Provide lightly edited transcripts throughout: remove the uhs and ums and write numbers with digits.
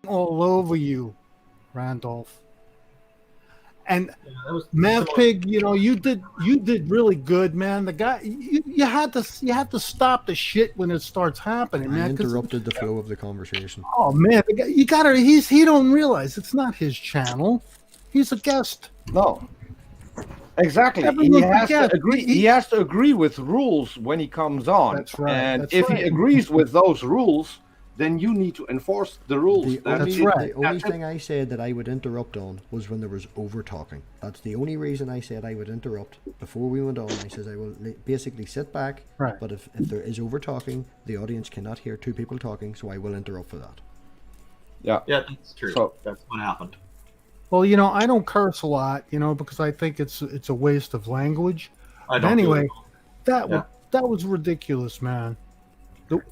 All over you, Randolph. And MathPig, you did really good, man. The guy, you had to stop the shit when it starts happening, man. I interrupted the flow of the conversation. Oh man, the guy, he don't realize it's not his channel. He's a guest. No. Exactly. He has to agree. He has to agree with rules when he comes on. That's right. And if he agrees with those rules, then you need to enforce the rules. That's right. The only thing I said that I would interrupt on was when there was over talking. That's the only reason I said I would interrupt. Before we went on, I said I will basically sit back. Right. But if there is over talking, the audience cannot hear two people talking, so I will interrupt for that. Yeah. Yeah, that's true. So, that's what happened. Well, I don't curse a lot, because I think it's a waste of language. I don't anyway, that was ridiculous, man.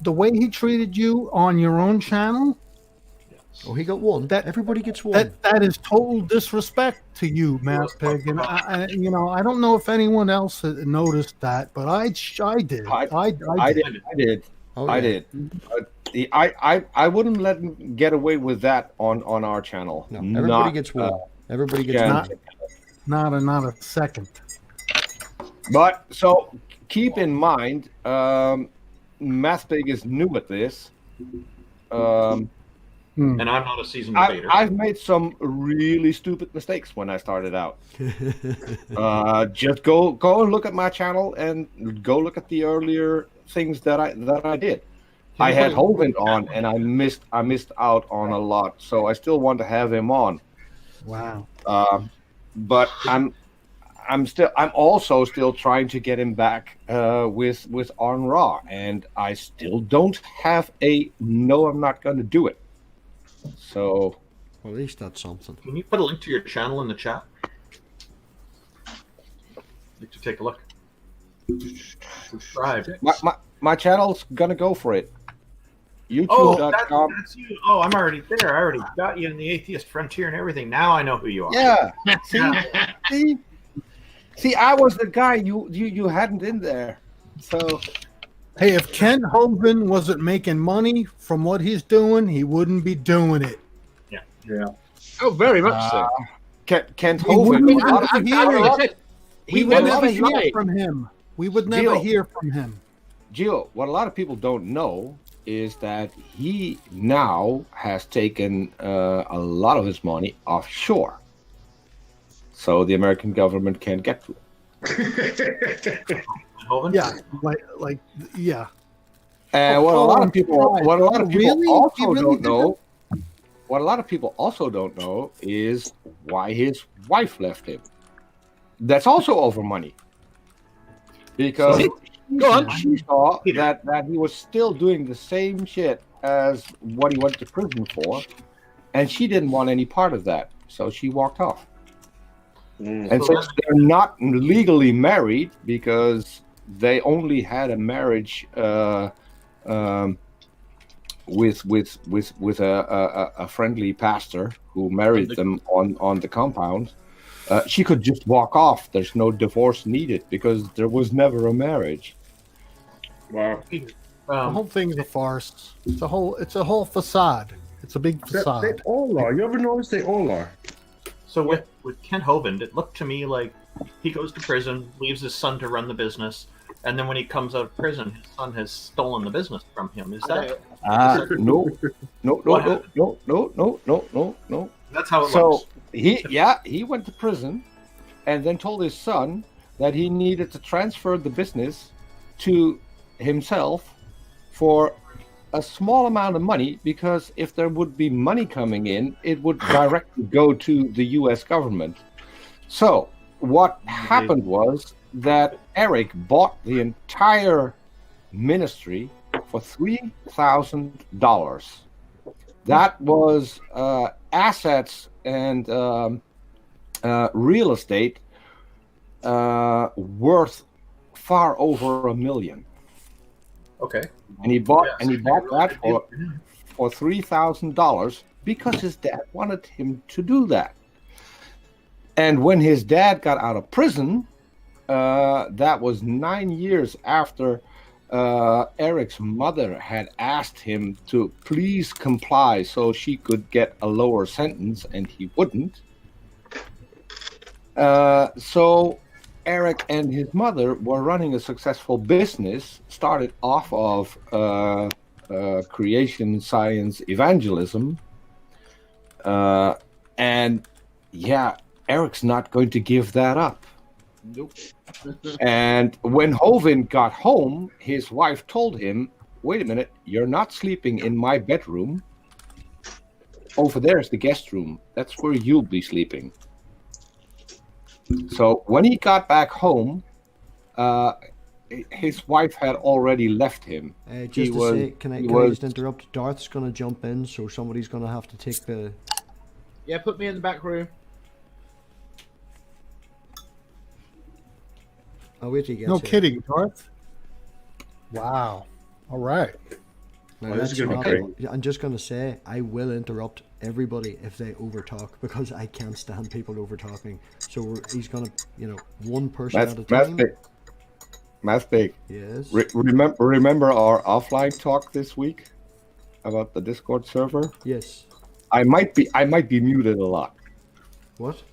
The way he treated you on your own channel. Oh, he got one. Everybody gets one. That is total disrespect to you, MathPig. And I don't know if anyone else had noticed that, but I did. I did. Oh, yeah. I did. I wouldn't let him get away with that on our channel. No, everybody gets one. Everybody gets one. Not a second. But so keep in mind, MathPig is new at this. And I'm not a seasoned debater. I've made some really stupid mistakes when I started out. Just go and look at my channel and go look at the earlier things that I did. I had Hovind on and I missed out on a lot, so I still want to have him on. Wow. But I'm also still trying to get him back with On Raw, and I still don't have no, I'm not going to do it. So, well, at least that's something. Can you put a link to your channel in the chat? I'd like to take a look. Subscribe. My channel's gonna go for it. YouTube.com. That's you. Oh, I'm already there. I already got you in the atheist frontier and everything. Now I know who you are. Yeah. See, I was the guy you hadn't in there. So, hey, if Ken Hovind wasn't making money from what he's doing, he wouldn't be doing it. Yeah. Oh, very much so. Ken Hovind. We would never hear from him. We would never hear from him. Gio, what a lot of people don't know is that he now has taken a lot of his money offshore. So the American government can't get to it. Yeah, yeah. And what a lot of people also don't know is why his wife left him. That's also over money. Because she saw that he was still doing the same shit as what he went to prison for, and she didn't want any part of that, so she walked off. And since they're not legally married because they only had a marriage with a friendly pastor who married them on the compound, she could just walk off. There's no divorce needed because there was never a marriage. Wow. The whole thing's a farce. It's a whole facade. It's a big facade. They all are. You ever notice they all are? So with Ken Hovind, it looked to me like he goes to prison, leaves his son to run the business, and then when he comes out of prison, his son has stolen the business from him. Is that? No. That's how it looks. So he went to prison, and then told his son that he needed to transfer the business to himself for a small amount of money, because if there would be money coming in, it would directly go to the U.S. government. So what happened was that Eric bought the entire ministry for $3,000. That was assets and real estate worth far over $1 million. Okay. And he bought that for $3,000 because his dad wanted him to do that. And when his dad got out of prison, that was 9 years after Eric's mother had asked him to please comply so she could get a lower sentence, and he wouldn't. So Eric and his mother were running a successful business, started off of creation science evangelism. And yeah, Eric's not going to give that up. Nope. And when Hovind got home, his wife told him, wait a minute, you're not sleeping in my bedroom. Over there is the guest room. That's where you'll be sleeping. So when he got back home, his wife had already left him. Can I just interrupt? Darth's going to jump in, so somebody's going to have to take the... Yeah, put me in the back room. I'll wait till he gets No here. kidding, Darth. Wow. All right. Now, this is gonna be okay. great. I'm just going to say, I will interrupt everybody if they overtalk, because I can't stand people overtalking. So he's going to, one person at a time. MathPig. Yes. Remember our offline talk this week about the Discord server? Yes. I might be muted a lot. What?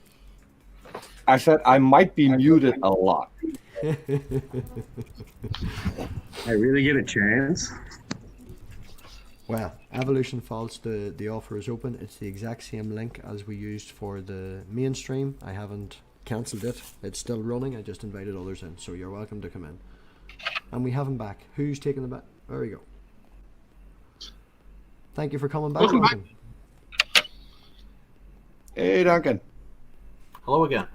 I said I might be muted a lot. I really get a chance. Well, Evolution False, the offer is open. It's the exact same link as we used for the mainstream. I haven't cancelled it. It's still running. I just invited others in, so you're welcome to come in. And we have him back. Who's taking the back? There we go. Thank you for coming back, Welcome back. Duncan. Hey, Duncan. Hello again.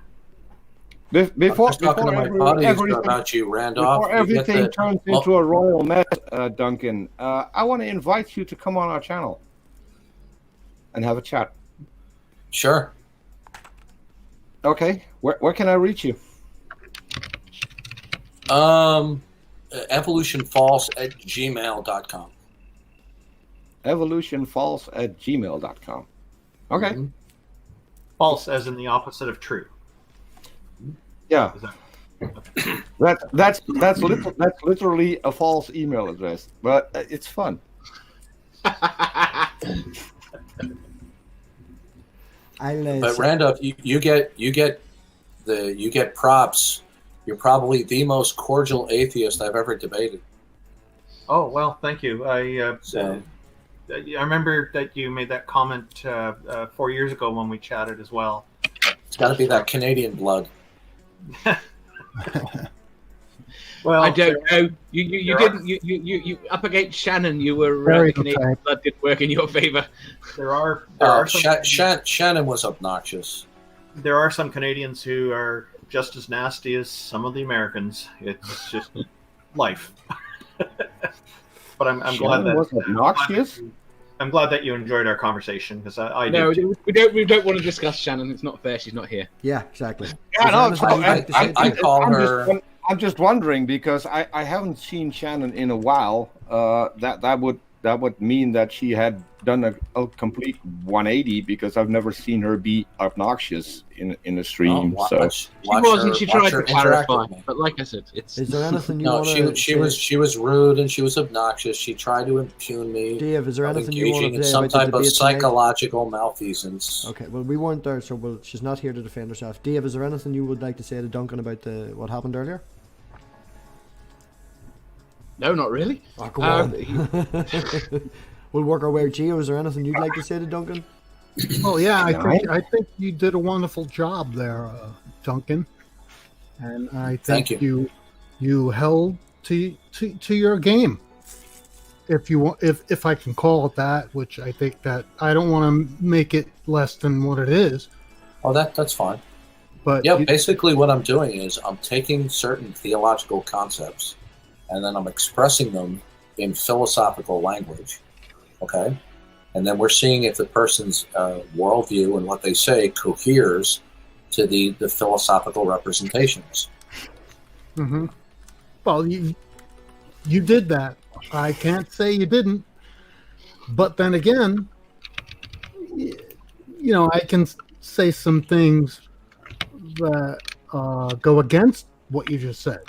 Before talking to my buddies about you, Randolph. before everything turns into a royal mess, Duncan, I want to invite you to come on our channel and have a chat. Sure. Okay, where can I reach you? Evolutionfalse@gmail.com. Evolutionfalse@gmail.com. Okay. Mm-hmm. False as in the opposite of true. Yeah. Is that- That's literally a false email address, but it's fun. But Randolph, you get props. You're probably the most cordial atheist I've ever debated. Oh, well, thank you. I remember that you made that comment 4 years ago when we chatted as well. It's got to be that Canadian blood. Well, I don't know. You didn't. You up against Shannon. You were Very Canadian okay. blood didn't work in your favor. there are some, Shannon was obnoxious. there are some Canadians who are just as nasty as some of the Americans. It's just life. But I'm glad that was obnoxious. I'm glad that you enjoyed our conversation, because I No, did. we don't want to discuss Shannon. It's not fair. She's not here. Yeah, exactly. Yeah, no, Is there anything you'd like to say, I Dave? call her. I'm just wondering because I haven't seen Shannon in a while. That would mean that she had done a complete 180 because I've never seen her be obnoxious in a stream. She wasn't. She tried to clarify, but like I said, it's. Is there anything you No, want to she was rude and she was obnoxious. She tried to impugn me. Dave, is there of anything you want engaging to in say some about the type of debate tonight? psychological malfeasance. Okay, well, we weren't there, so she's not here to defend herself. Dave, is there anything you would like to say to Duncan about what happened earlier? No, not really. Oh, go on. We'll work our way out. Gio, is there anything you'd like to say to Duncan? Oh yeah, I think you did a wonderful job there, Duncan, and I think Thank you. you held to your game. If you want, if I can call it that, which I think that I don't want to make it less than what it is. Oh, that's fine. But Yeah, basically what I'm doing is I'm taking certain theological concepts and then I'm expressing them in philosophical language, okay? And then we're seeing if the person's worldview and what they say coheres to the philosophical representations. Mm-hmm. Well, you did that. I can't say you didn't. But then again, I can say some things that go against what you just said.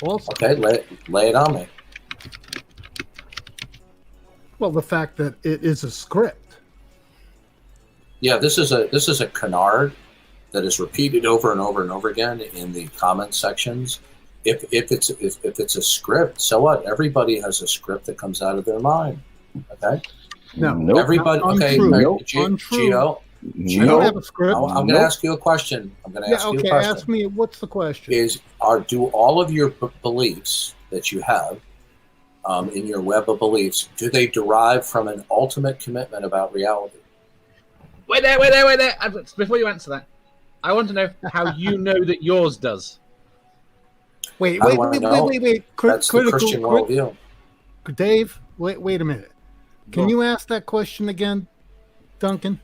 Also, Okay, lay it on me. well, the fact that it is a script. Yeah, this is a canard that is repeated over and over and over again in the comment sections. If it's a script, so what? Everybody has a script that comes out of their mind. Okay. No, Nope. Everybody. Okay. Untrue. Gio, I don't have a script. I'm going to ask you a question. I'm going to ask you a question. Ask me. What's the question? Do all of your beliefs that you have in your web of beliefs, do they derive from an ultimate commitment about reality? Wait there. Before you answer that, I want to know how you know that yours does. Wait. That's the Christian worldview. Dave, wait a minute. Can you ask that question again, Duncan,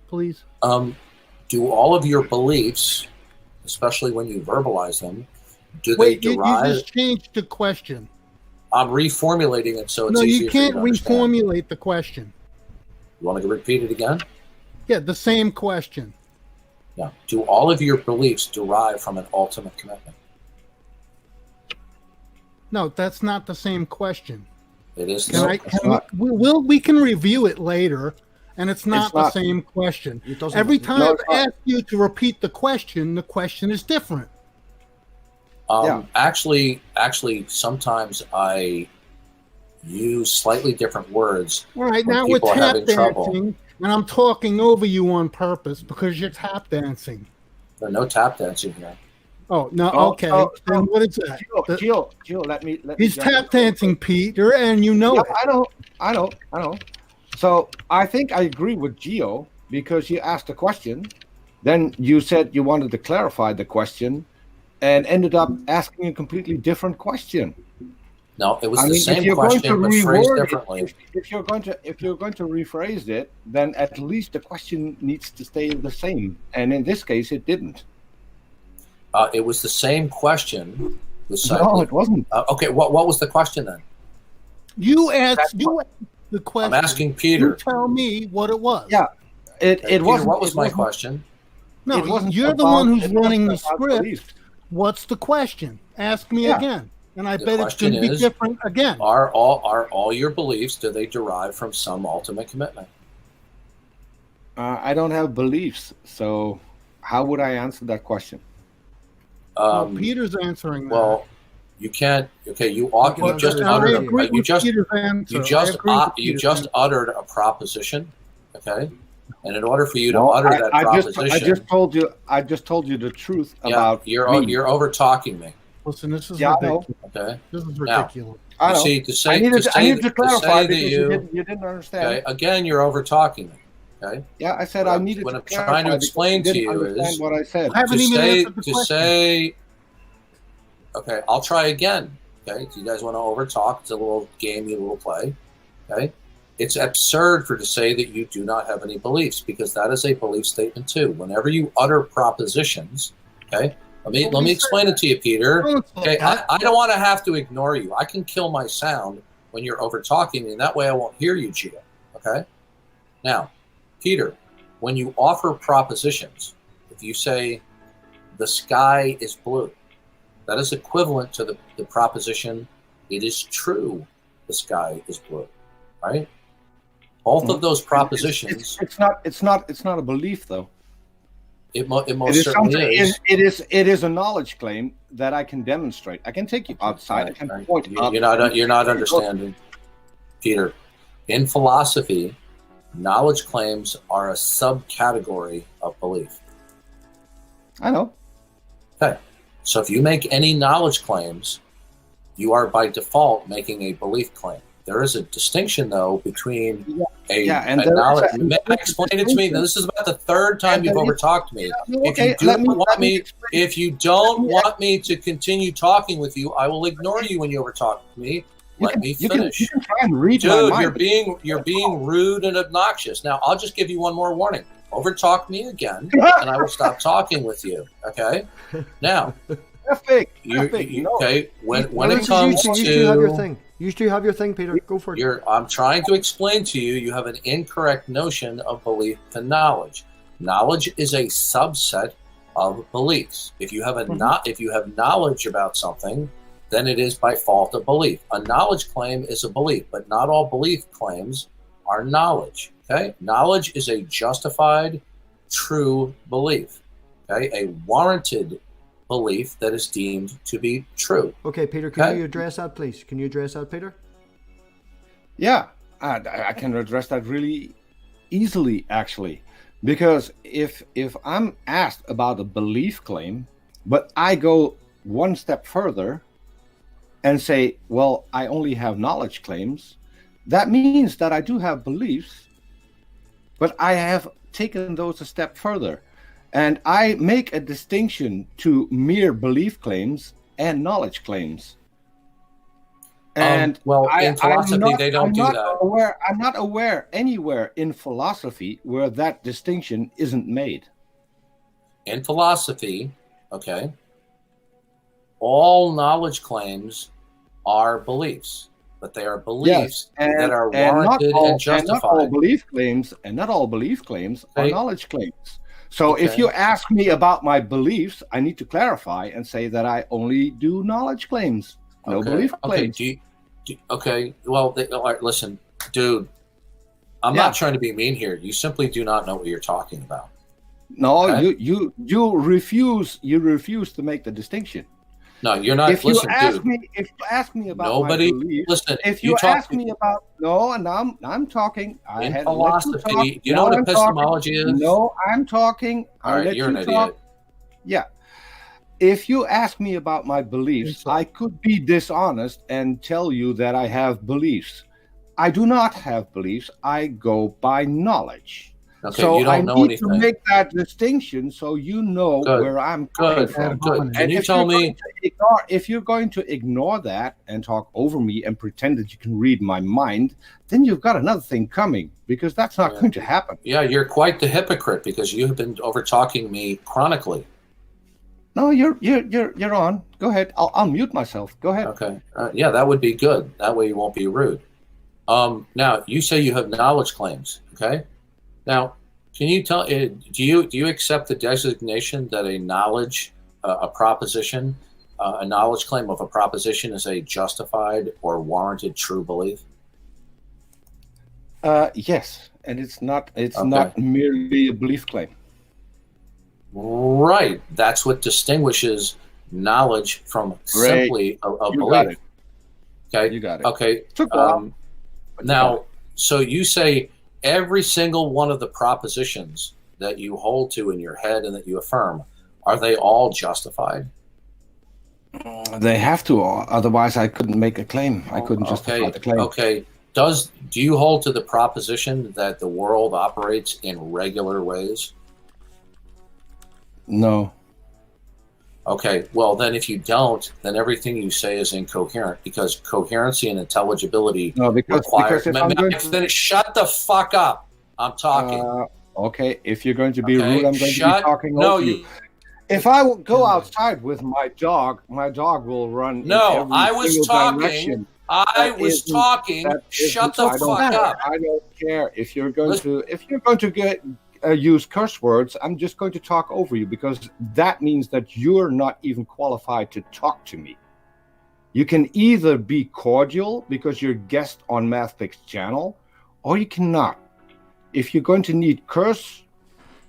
please? Do all of your beliefs, especially when you verbalize them, they derive? You just changed the question. I'm reformulating it so it's easier. No, you can't for you to reformulate the question. You want me to repeat it again? Yeah, the same question. Yeah. Do all of your beliefs derive from an ultimate commitment? No, that's not the same question. It is. We can review it later, and it's not the same question. Every time I ask you to repeat the question is different. Actually, sometimes I use slightly different words. All right, now we're tap dancing, and I'm talking over you on purpose because you're tap dancing. There's no tap dancing here. Oh no! Okay, then what is that? Gio, let me. He's tap dancing, Peter, and you know it. I know. So I think I agree with Gio because you asked a question, then you said you wanted to clarify the question, and ended up asking a completely different question. No, it was the same question, but phrased differently. If you're going to rephrase it, then at least the question needs to stay the same. And in this case, it didn't. It was the same question. No, it wasn't. Okay, what was the question then? You asked the question. I'm asking Peter. You tell me what it was. Yeah, it wasn't. What was my question? No, you're the one who's running the script. What's the question? Ask me again. And I bet it's going to be different again. Are all your beliefs, do they derive from some ultimate commitment? I don't have beliefs, so how would I answer that question? Peter's answering that. Well, you can't. Okay, you just uttered a proposition. Okay, and in order for you to utter that proposition, I just told you the truth about. You're over talking me. Listen, this is ridiculous. Okay, this is ridiculous. I know. See, I need to clarify because you didn't understand. Okay, again, you're over talking me. Okay. Yeah, I said I needed. What to I'm trying to explain to you is what I said. Okay, I'll try again. Okay, so you guys want to overtalk? It's a little game you will play. Okay, it's absurd to say that you do not have any beliefs because that is a belief statement too. Whenever you utter propositions, okay. Let me explain it to you, Peter. Okay, I don't want to have to ignore you. I can kill my sound when you're over talking me, and that way I won't hear you, Gio. Okay. Now, Peter, when you offer propositions, if you say the sky is blue, that is equivalent to the proposition, it is true the sky is blue, right? Both of those propositions. It's not a belief though. It most certainly is. It is a knowledge claim that I can demonstrate. I can take you outside. I can point out. You're not understanding, Peter. In philosophy, knowledge claims are a subcategory of belief. I know. Okay. So if you make any knowledge claims, you are by default making a belief claim. There is a distinction, though, between a there knowledge. is a- May I explain it to me? Now, this is about the third time you've overtalked me. If you don't want me to continue talking with you, I will ignore you when you overtalk me. Let me finish. You can try and read my Dude, mind. you're being rude and obnoxious. Now, I'll just give you one more warning. Overtalk me again, and I will stop talking with you. Okay? Now, Perfect. okay? When You it comes two have your to thing. You two have your thing, Peter. Go for it. I'm trying to explain to you. You have an incorrect notion of belief and knowledge. Knowledge is a subset of beliefs. If you have if you have knowledge about something, then it is by fault a belief. A knowledge claim is a belief, but not all belief claims are knowledge. Okay, knowledge is a justified, true belief. Okay, a warranted belief that is deemed to be true. Okay, Peter, can you address that, please? Can you address that, Peter? Yeah, I can address that really easily, actually, because if I'm asked about a belief claim, but I go one step further and say, well, I only have knowledge claims, that means that I do have beliefs, but I have taken those a step further. And I make a distinction to mere belief claims and knowledge claims. And in philosophy, they don't do that. I'm not aware anywhere in philosophy where that distinction isn't made. In philosophy, okay, all knowledge claims are beliefs, but they are beliefs that are warranted and justified. And not all belief claims are knowledge claims. So if you ask me about my beliefs, I need to clarify and say that I only do knowledge claims, no belief claims. All right, listen, dude, I'm not trying to be mean here. You simply do not know what you're talking about. No, you refuse to make the distinction. No, you're not. If you ask me about my beliefs, listen. If you ask me about and I'm talking. In philosophy, you know what epistemology is? No, I'm talking. All right, you're an idiot. Yeah. If you ask me about my beliefs, I could be dishonest and tell you that I have beliefs. I do not have beliefs. I go by knowledge. Okay, so you don't I know need anything. to make that distinction so you know where I'm coming from. Good. Can you tell me? If you're going to ignore that and talk over me and pretend that you can read my mind, then you've got another thing coming, because that's not going to happen. Yeah, you're quite the hypocrite, because you have been over talking me chronically. No, you're on. Go ahead. I'll mute myself. Go ahead. Okay. Yeah, that would be good. That way you won't be rude. Now you say you have knowledge claims. Okay. Now, can you tell? Do you accept the designation that a knowledge claim of a proposition is a justified or warranted true belief? Yes, and it's not merely a belief claim. Right. That's what distinguishes knowledge from simply a belief. Okay. You got it. Okay. Now, so you say every single one of the propositions that you hold to in your head and that you affirm, are they all justified? They have to, otherwise I couldn't make a claim. I couldn't justify the claim. Okay. Do you hold to the proposition that the world operates in regular ways? No. Okay, well then if you don't, then everything you say is incoherent, because coherency and intelligibility require... Shut the fuck up. I'm talking. Okay, if you're going to be rude, I'm going to be talking over you. If I go outside with my dog will run in every single direction. I was talking. Shut the fuck up. I don't care if you're going to use curse words. I'm just going to talk over you, because that means that you're not even qualified to talk to me. You can either be cordial because you're a guest on MathPig's channel, or you cannot. If you're going to need curse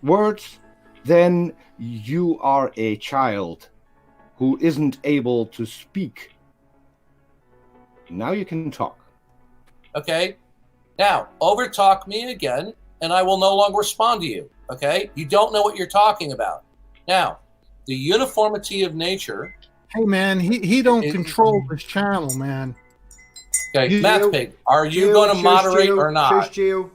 words, then you are a child who isn't able to speak. Now you can talk. Okay. Now, overtalk me again, and I will no longer respond to you. Okay? You don't know what you're talking about. Now, the uniformity of nature... Hey, man, he don't control this channel, man. Okay, MathPig, are you going to moderate or not? Geo.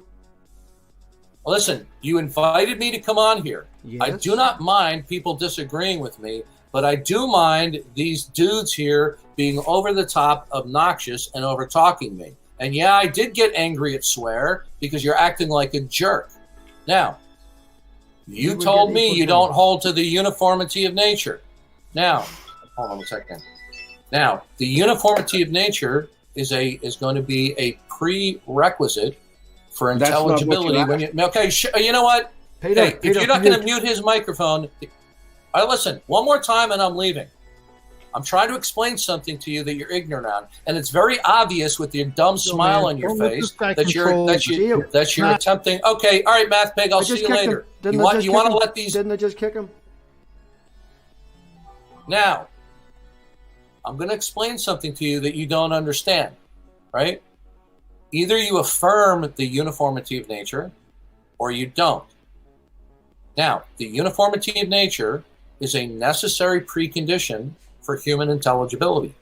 Listen, you invited me to come on here. Yes. I do not mind people disagreeing with me, but I do mind these dudes here being over the top, obnoxious, and over talking me. And yeah, I did get angry at Swear because you're acting like a jerk. Now, you told me you don't hold to the uniformity of nature. Now, hold on a second. Now, the uniformity of nature is going to be a prerequisite for intelligibility. When you know what? Peter, if you're not going to mute his microphone, listen one more time and I'm leaving. I'm trying to explain something to you that you're ignorant on, and it's very obvious with your dumb smile on your face that you're attempting. Okay, all right, MathPig, I'll see you later. You want to let these? Didn't I just kick him? Now, I'm going to explain something to you that you don't understand, right? Either you affirm the uniformity of nature, or you don't. Now, the uniformity of nature is a necessary precondition for human intelligibility.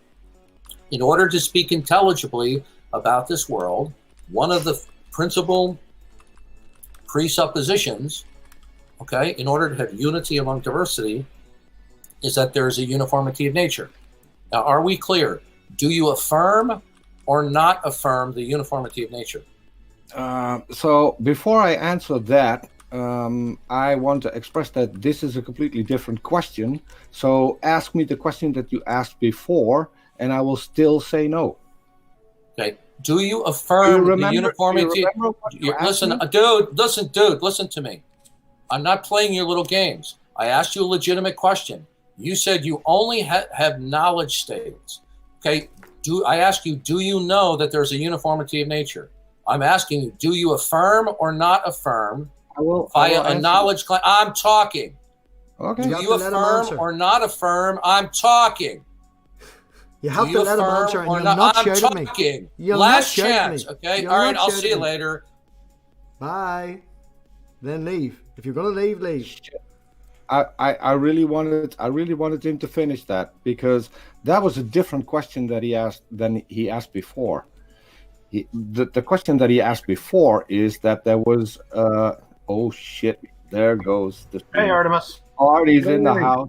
In order to speak intelligibly about this world, one of the principal presuppositions, okay, in order to have unity among diversity, is that there is a uniformity of nature. Now, are we clear? Do you affirm or not affirm the uniformity of nature? So before I answer that, I want to express that this is a completely different question. So ask me the question that you asked before, and I will still say no. Okay. Do you affirm the uniformity? Listen, dude, listen to me. I'm not playing your little games. I asked you a legitimate question. You said you only have knowledge statements. Okay. I ask you, do you know that there's a uniformity of nature? I'm asking you, do you affirm or not affirm via a knowledge claim? I'm talking. Okay. Do you affirm or not affirm? I'm talking. You have to let him answer, and you're not shouting at me. Last chance. Okay. All right. I'll see you later. Bye. Then leave. If you're gonna leave, leave. I really wanted him to finish that, because that was a different question that he asked than he asked before. The question that he asked before is that there was oh shit, there goes the Hey Artemis. Artie's in the house.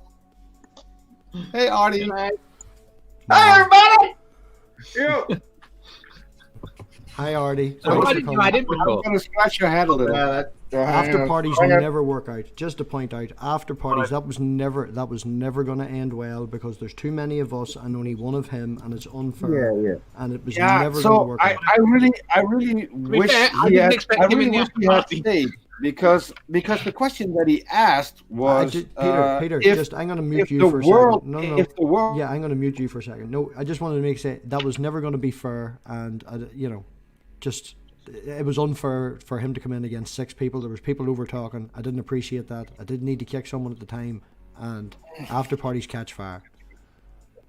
Hey Artie. Hey everybody. You. Hi Artie. So why did you hide it before? I'm gonna scratch your head a little. After parties never work out. Just to point out, after parties that was never going to end well, because there's too many of us and only one of him, and it's unfair. Yeah. And it was never going to work out. I really wish he had stayed, because the question that he asked was Peter, I'm going to mute you for a second. No. Yeah, I'm going to mute you for a second. No, I just wanted to say that was never going to be fair, and it was unfair for him to come in against 6 people. There was people over talking. I didn't appreciate that. I didn't need to kick someone at the time, and after parties catch fire.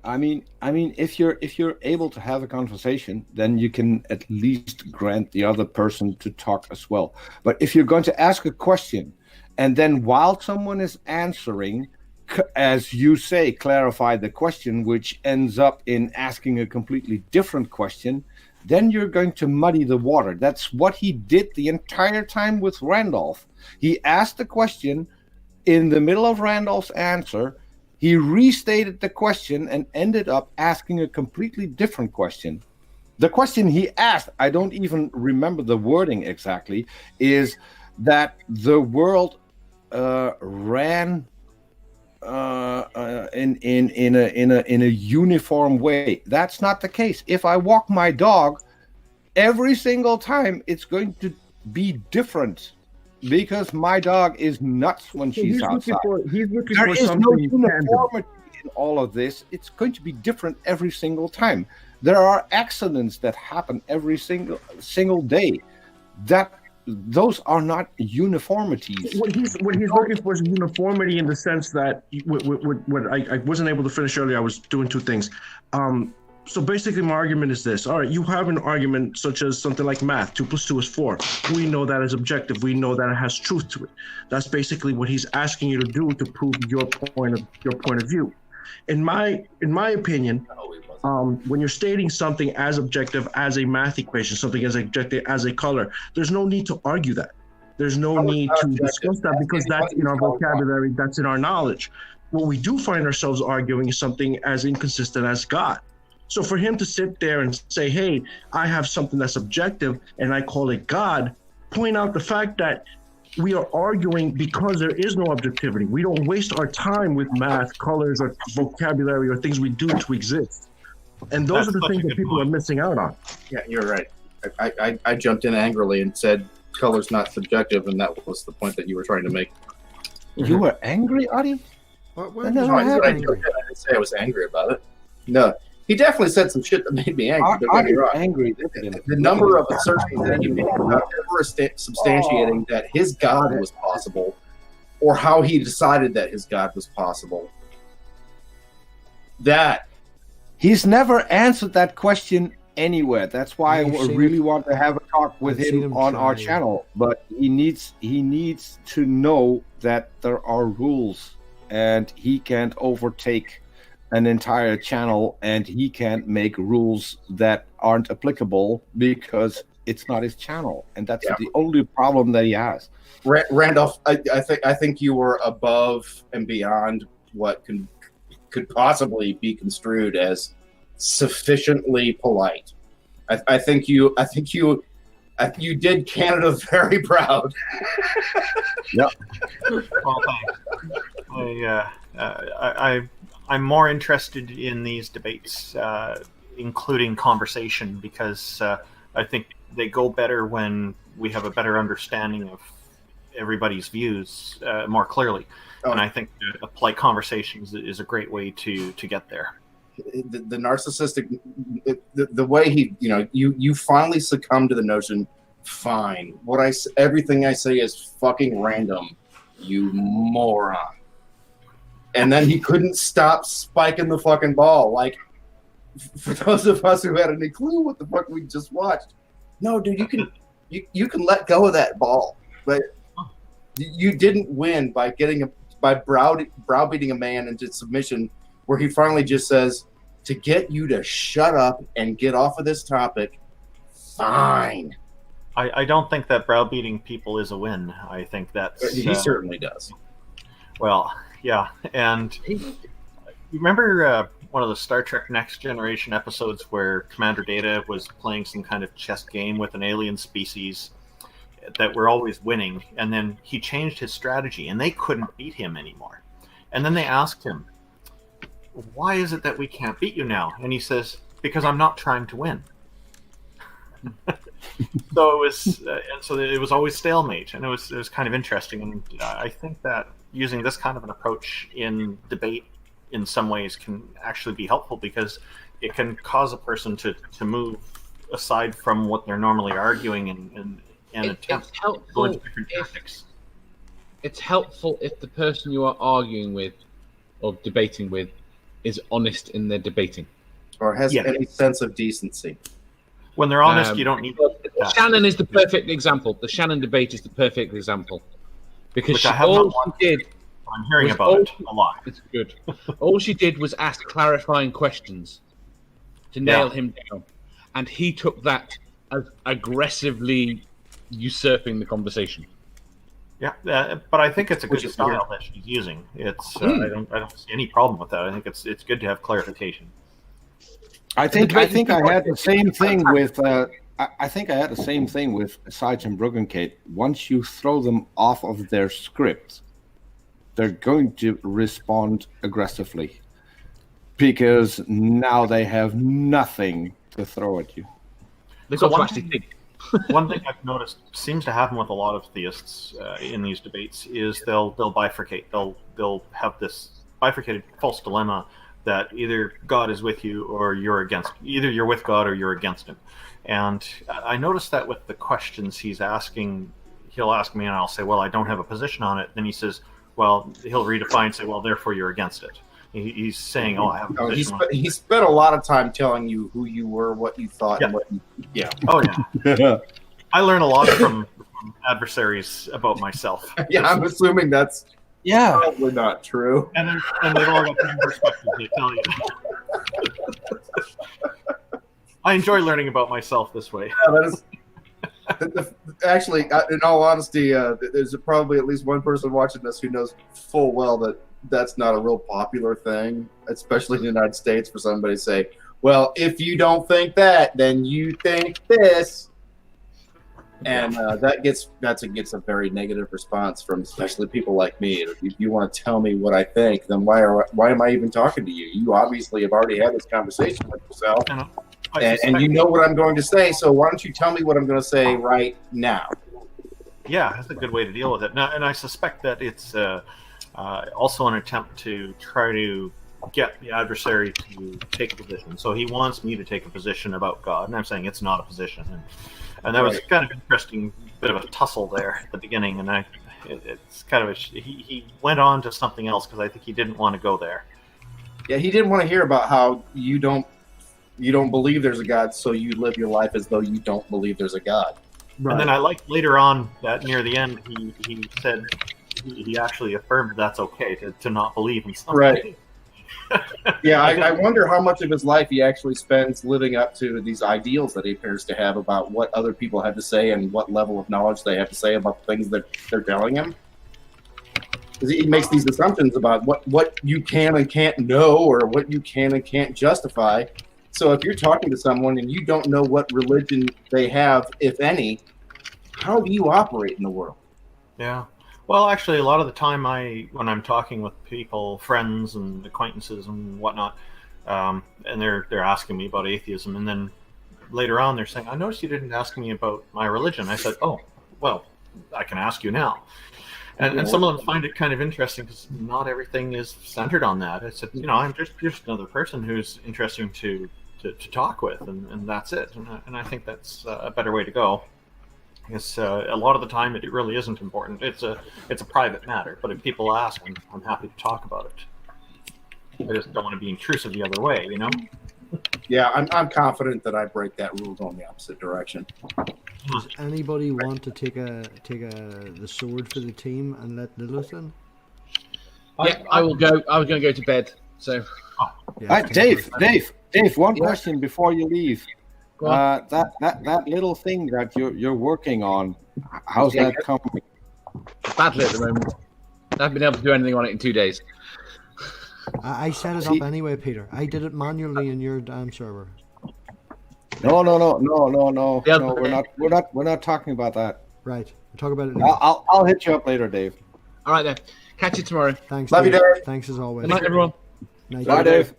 I mean, if you're able to have a conversation, then you can at least grant the other person to talk as well. But if you're going to ask a question, and then while someone is answering, as you say, clarify the question, which ends up in asking a completely different question, then you're going to muddy the water. That's what he did the entire time with Randolph. He asked the question in the middle of Randolph's answer. He restated the question and ended up asking a completely different question. The question he asked, I don't even remember the wording exactly, is that the world ran in a uniform way. That's not the case. If I walk my dog, every single time it's going to be different, because my dog is nuts when she's outside. There is no uniformity in all of this. It's going to be different every single time. There are accidents that happen every single day. Those are not uniformities. What he's looking for is uniformity, in the sense that what I wasn't able to finish earlier. I was doing 2 things. So basically, my argument is this. All right, you have an argument such as something like math. 2 + 2 is 4. We know that is objective. We know that it has truth to it. That's basically what he's asking you to do to prove your point of view. In my opinion, when you're stating something as objective as a math equation, something as objective as a color, there's no need to argue that. There's no need to discuss that because that's in our vocabulary, that's in our knowledge. What we do find ourselves arguing is something as inconsistent as God. So for him to sit there and say, hey, I have something that's objective and I call it God, point out the fact that we are arguing because there is no objectivity. We don't waste our time with math, colors, or vocabulary, or things we do to exist. And those are the things that people are missing out on. Yeah, you're right. I jumped in angrily and said color's not subjective, and that was the point that you were trying to make. You were angry, Adi? What No, I didn't say I was angry about it. No, he definitely said some shit that made me angry. Don't get me wrong. Angry. The number of assertions that he made without ever substantiating that his God was possible, or how he decided that his God was possible. That He's never answered that question anywhere. That's why I really want to have a talk with him on our channel. But he needs to know that there are rules, and he can't overtake an entire channel, and he can't make rules that aren't applicable because it's not his channel, and that's the only problem that he has. Randolph, I think you were above and beyond what could possibly be construed as sufficiently polite. I think you did Canada very proud. Yep. Well, thanks. I'm more interested in these debates, including conversation, because I think they go better when we have a better understanding of everybody's views more clearly. And I think a polite conversation is a great way to get there. The narcissistic, the way he, you finally succumb to the notion. Fine, everything I say is fucking random, you moron. And then he couldn't stop spiking the fucking ball. Like, for those of us who had any clue what the fuck we just watched, no, dude, you can let go of that ball, but you didn't win by browbeating a man into submission, where he finally just says, to get you to shut up and get off of this topic, fine. I don't think that browbeating people is a win. I think that's... He certainly does. Well, yeah. And you remember one of the Star Trek Next Generation episodes where Commander Data was playing some kind of chess game with an alien species that were always winning, and then he changed his strategy, and they couldn't beat him anymore. And then they asked him, why is it that we can't beat you now? And he says, because I'm not trying to win. So it was always stalemate, and it was kind of interesting. And I think that using this kind of an approach in debate in some ways can actually be helpful, because it can cause a person to move aside from what they're normally arguing and attempt to go into different tactics. It's helpful if the person you are arguing with or debating with is honest in their debating. Or has any sense of decency. When they're honest, you don't need... Shannon is the perfect example. The Shannon debate is the perfect example. Because I'm hearing about it a lot. It's good. All she did was ask clarifying questions to nail him down. And he took that as aggressively usurping the conversation. Yeah, but I think it's a good style that she's using. It's I don't see any problem with that. I think it's good to have clarification. I think I had the same thing with Sage and Bruggencate. Once you throw them off of their script, they're going to respond aggressively, because now they have nothing to throw at you. They've got to actually think. One thing I've noticed seems to happen with a lot of theists in these debates is they'll bifurcate. They'll have this bifurcated false dilemma that either God is with you or you're against. Either you're with God or you're against him. And I noticed that with the questions he's asking. He'll ask me and I'll say, well, I don't have a position on it. Then he says, well, he'll redefine and say, well, therefore you're against it. He's saying, oh, I have a position on it. He spent a lot of time telling you who you were, what you thought, and what you... Yeah. Oh, yeah. I learn a lot from adversaries about myself. Yeah, I'm assuming that's probably not true. And they've all got different perspectives, they tell you. I enjoy learning about myself this way. Yeah, that is, actually, in all honesty, there's probably at least one person watching this who knows full well that that's not a real popular thing, especially in the United States, for somebody to say, well, if you don't think that, then you think this. And that gets a very negative response from especially people like me. If you want to tell me what I think, then why am I even talking to you? You obviously have already had this conversation with yourself, and you know what I'm going to say. So why don't you tell me what I'm going to say right now? Yeah, that's a good way to deal with it. Now, and I suspect that it's also an attempt to try to get the adversary to take a position. So he wants me to take a position about God, and I'm saying it's not a position. And that was kind of interesting, bit of a tussle there at the beginning, and it's kind of he went on to something else because I think he didn't want to go there. Yeah, he didn't want to hear about how you don't believe there's a God, so you live your life as though you don't believe there's a God. Right. And then I liked later on that near the end he said he actually affirmed that's okay to not believe in something. Right. Yeah, I wonder how much of his life he actually spends living up to these ideals that he appears to have about what other people have to say and what level of knowledge they have to say about the things that they're telling him. Because he makes these assumptions about what you can and can't know or what you can and can't justify. So if you're talking to someone and you don't know what religion they have, if any, how do you operate in the world? Yeah. Well, actually, a lot of the time, when I'm talking with people, friends and acquaintances and whatnot, and they're asking me about atheism, and then later on they're saying, "I noticed you didn't ask me about my religion." I said, "Oh, well, I can ask you now." And some of them find it kind of interesting because not everything is centered on that. I said, I'm just another person who's interesting to talk with, and that's it. And I think that's a better way to go. Because a lot of the time it really isn't important. It's a private matter. But if people ask, I'm happy to talk about it. I just don't want to be intrusive the other way, Yeah, I'm confident that I break that rule going the opposite direction. Does anybody want to take the sword for the team and let Lilith in? Yeah, I will go. I was going to go to bed. So, yeah, Dave, one question before you leave. That little thing that you're working on, how's that coming? Badly at the moment. I haven't been able to do anything on it in 2 days. I set it up anyway, Peter. I did it manually in your damn server. No. We're not talking about that. Right. We'll talk about it now. I'll hit you up later, Dave. All right then. Catch you tomorrow. Thanks. Love Dave. you, Dave. Thanks as always. Good night, everyone. Night, Bye, Dave.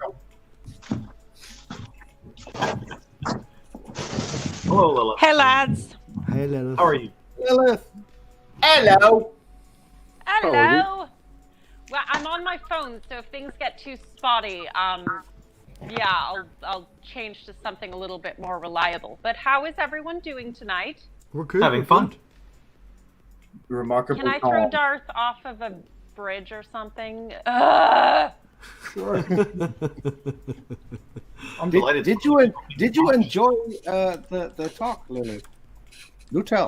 Hello, Lilith. Hey, lads. Hey, Lilith. How are you? Lilith. Hello. Hello. Well, I'm on my phone, so if things get too spotty, I'll change to something a little bit more reliable. But how is everyone doing tonight? We're good. Having fun. Remarkably Can I calm. throw Darth off of a bridge or something? Sure. I'm delighted. Did you enjoy the talk, Lilith? Do tell.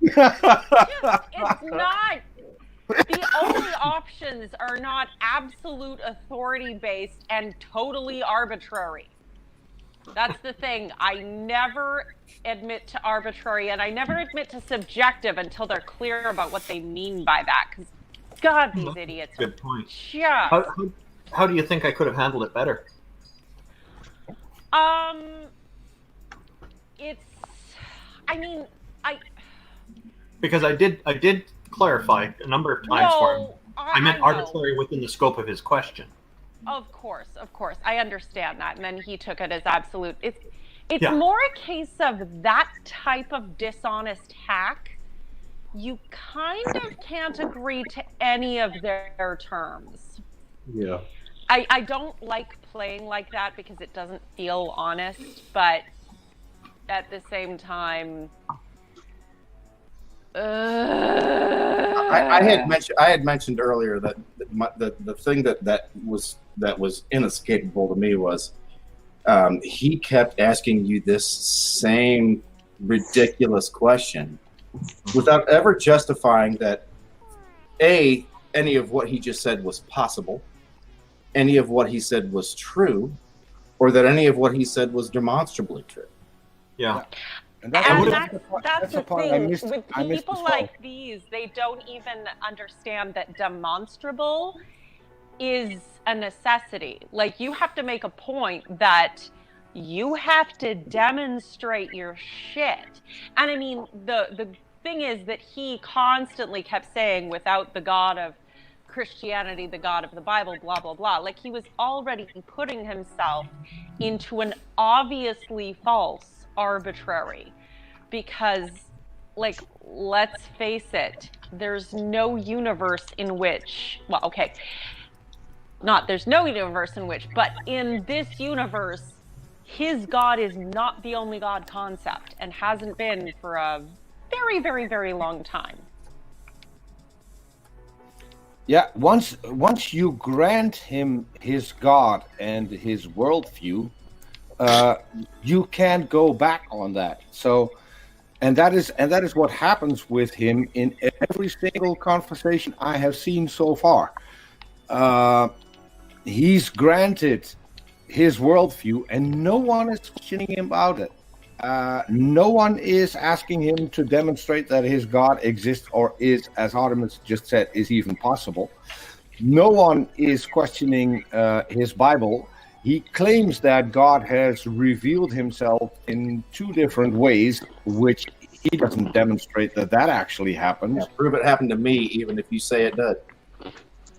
It's not. The only options are not absolute authority-based and totally arbitrary. That's the thing. I never admit to arbitrary, and I never admit to subjective until they're clear about what they mean by that. Because, God, these idiots are Good point. just... How do you think I could have handled it better? Because I did clarify a number of times for him. I meant arbitrary within the scope of his question. Of course. I understand that. And then he took it as absolute. It's Yeah. more a case of that type of dishonest hack. You kind of can't agree to any of their terms. Yeah. I don't like playing like that because it doesn't feel honest, but at the same time... I had mentioned earlier that the thing that was inescapable to me was he kept asking you this same ridiculous question without ever justifying that any of what he just said was possible, any of what he said was true, or that any of what he said was demonstrably true. Yeah. And that's the thing. With people like these, they don't even understand that demonstrable is a necessity. Like, you have to make a point that you have to demonstrate your shit. And I mean, the thing is that he constantly kept saying, without the God of Christianity, the God of the Bible, blah, blah, blah. Like, he was already putting himself into an obviously false arbitrary, because, like, let's face it, there's no universe in which, well, okay, not there's no universe in which, but in this universe, his God is not the only God concept, and hasn't been for a very, very, very long time. Yeah, once you grant him his God and his worldview, you can't go back on that. So, and that is what happens with him in every single conversation I have seen so far. He's granted his worldview, and no one is questioning him about it. No one is asking him to demonstrate that his God exists, or is, as Artemis just said, is even possible. No one is questioning his Bible. He claims that God has revealed himself in 2 different ways, which he doesn't demonstrate that actually happens. Yeah, prove it happened to me, even if you say it does.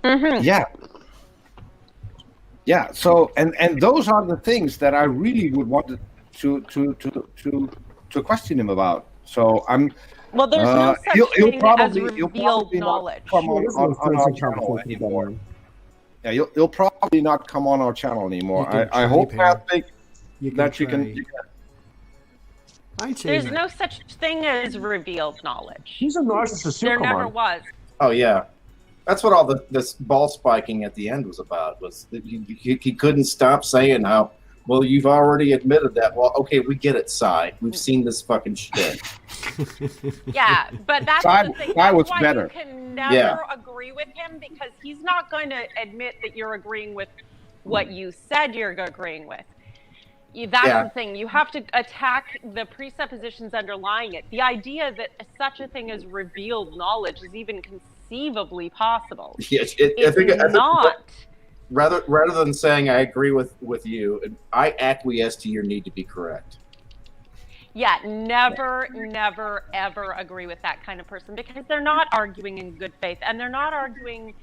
Mm-hmm. Yeah. So, and those are the things that I really would want to question him about. So well, there's no such thing as revealed knowledge. Come on our channel anymore. Yeah, you'll probably not come on our channel anymore. I hope that you can. There's no such thing as revealed knowledge. He's a narcissist. There never was. Oh yeah, that's what all this ball spiking at the end was about. Was that he couldn't stop saying how, well, you've already admitted that. Well, okay, we get it, Cy. We've seen this fucking shit. Yeah, but that's the thing. That's why better. You can never agree with him, because he's not going to admit that you're agreeing with what you said you're agreeing with. That's the thing. You have to attack the presuppositions underlying it. The idea that such a thing as revealed knowledge is even conceivably possible. Yes, I think not. Rather than saying I agree with you, I acquiesce to your need to be correct. Yeah, never, ever agree with that kind of person, because they're not arguing in good faith, and they're not arguing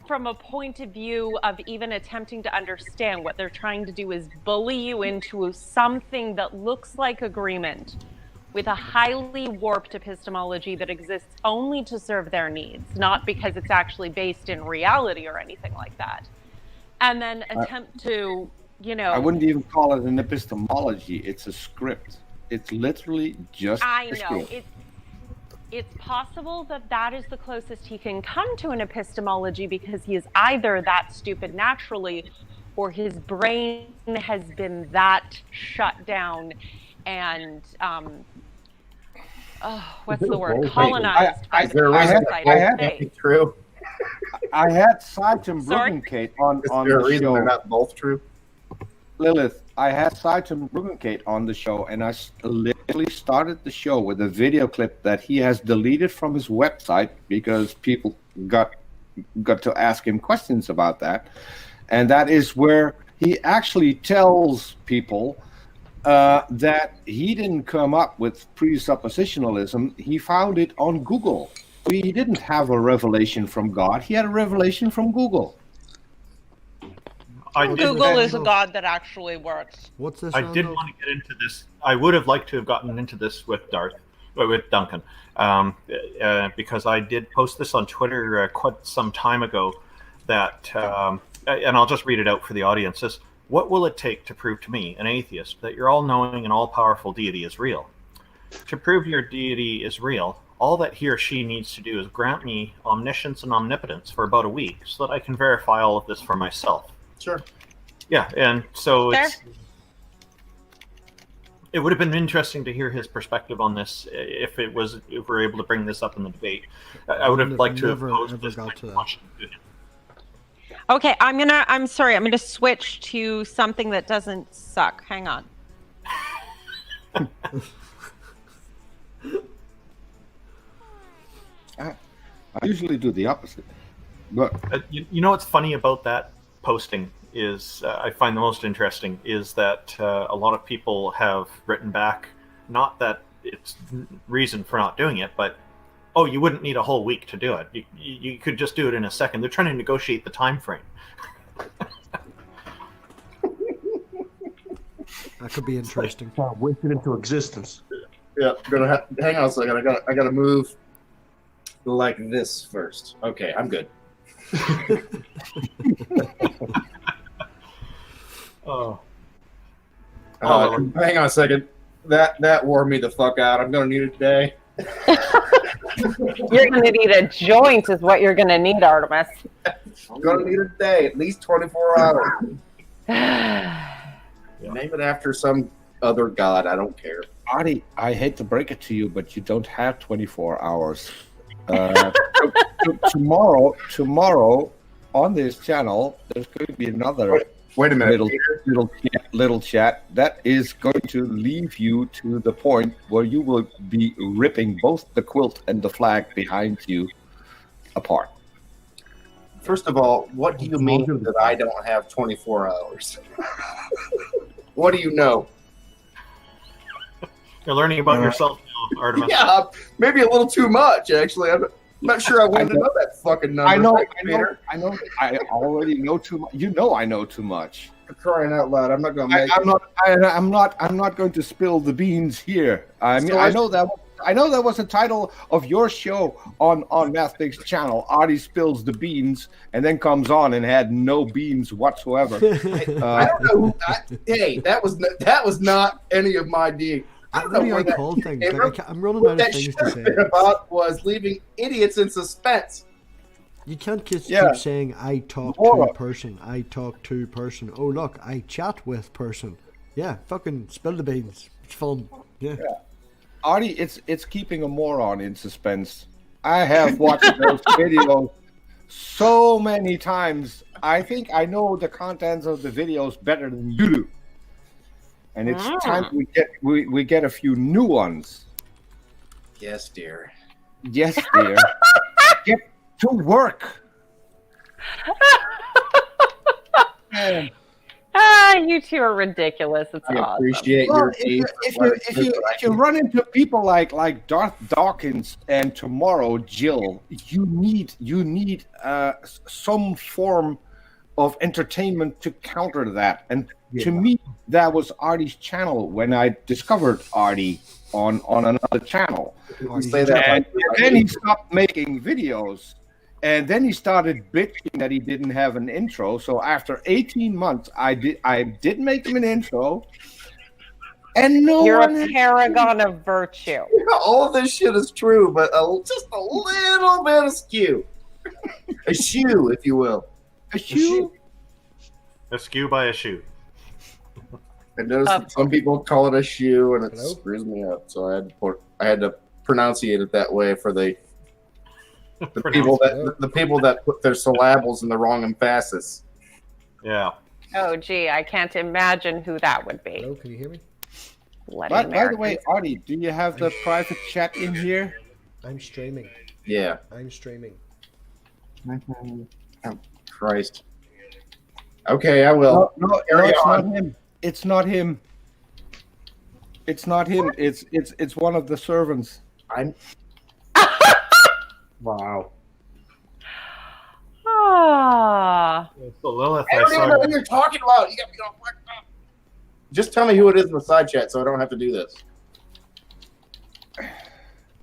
from a point of view of even attempting to understand. What they're trying to do is bully you into something that looks like agreement with a highly warped epistemology that exists only to serve their needs, not because it's actually based in reality or anything like that. And then attempt to, I wouldn't even call it an epistemology. It's a script. It's literally just I a know. script. It's possible that is the closest he can come to an epistemology, because he is either that stupid naturally, or his brain has been that shut down and what's the word? Colonized by the true. I had Saitum Bruggencate on the show. They're not both true? Lilith, I had Saitum Bruggencate on the show, and I literally started the show with a video clip that he has deleted from his website because people got to ask him questions about that. And that is where he actually tells people that he didn't come up with presuppositionalism. He found it on Google. He didn't have a revelation from God. He had a revelation from Google. Google is a god that actually works. What's this? I did want to get into this. I would have liked to have gotten into this with Duncan, because I did post this on Twitter quite some time ago. That, and I'll just read it out for the audience. Says, what will it take to prove to me, an atheist, that your all-knowing and all-powerful deity is real? To prove your deity is real, all that he or she needs to do is grant me omniscience and omnipotence for about a week, so that I can verify all of this for myself. Sure. Yeah, and so it would have been interesting to hear his perspective on this if we're able to bring this up in the debate. I would have liked to have posed this question to him. Okay, I'm sorry. I'm gonna switch to something that doesn't suck. Hang on. I usually do the opposite. But you know what's funny about that posting is I find the most interesting is that a lot of people have written back, not that it's reason for not doing it, but oh, you wouldn't need a whole week to do it. You could just do it in a second. They're trying to negotiate the time frame. That could be interesting. Wish it into existence. Yeah, hang on a second. I gotta move like this first. Okay, I'm good. Oh. Hang on a second. That wore me the fuck out. I'm gonna need it today. You're gonna need a joint, is what you're gonna need, Artemis. I'm gonna need it today. At least 24 hours. Name it after some other god. I don't care. Artie, I hate to break it to you, but you don't have 24 hours. Tomorrow on this channel, there's going to be another Wait a minute. little chat that is going to leave you to the point where you will be ripping both the quilt and the flag behind you apart. First of all, what do you mean that I don't have 24 hours? What do you know? You're learning about yourself now, Artemis. Yeah, maybe a little too much, actually. I'm not sure I wanted to know that fucking number. I know. I already know too much. You know I know too much. For crying out loud, I'm not going to make I'm not going to spill the beans here. I mean, So I know that was the title of your show on MathPig's channel. Artie spills the beans and then comes on and had no beans whatsoever. I don't know. Hey, that was not any of my deed. I don't know What do where I that call things? came Like, from. I'm running What out that of things should to have say. been about was leaving idiots in suspense. You can't just Yeah. keep saying I talk Laura. to person. I talk to person. Oh look, I chat with person. Yeah, fucking spill the beans. It's fun. Yeah. Artie, it's keeping a moron in suspense. I have watched those videos so many times. I think I know the contents of the videos better than you do. And it's time we get a few new ones. Yes, dear. Yes, dear. Get to work. Man. You two are ridiculous. It's I awesome. appreciate Well, your if you run into people like Darth Dawkins and tomorrow Jill, you need some form of entertainment to counter that. And to me, that was Artie's channel when I discovered Artie on another channel. say that And then he stopped making videos. And then he started bitching that he didn't have an intro. So after 18 months, I did make him an intro. And no You're one a paragon of virtue. all of this shit is true, but just a little bit askew. A shoe, if you will. a shoe. Askew by a shoe. I noticed that some people call it a shoe, and it screws me up. So I had to pronunciate it that way for the people that put their syllables in the wrong emphasis. Yeah. Oh, gee, I can't imagine who that would be. Hello, can you hear me? Bloody By the Americans. way, Artie, do you have the private chat in here? I'm streaming. Yeah. I'm streaming. Oh, Christ. Okay, I will. No, Carry it's on. not him. It's not him. It's not him. It's one of the servants. Wow. Ah. So Lilith, I don't even know what you're talking about. You got me all fucked up. Just tell me who it is in the side chat, so I don't have to do this.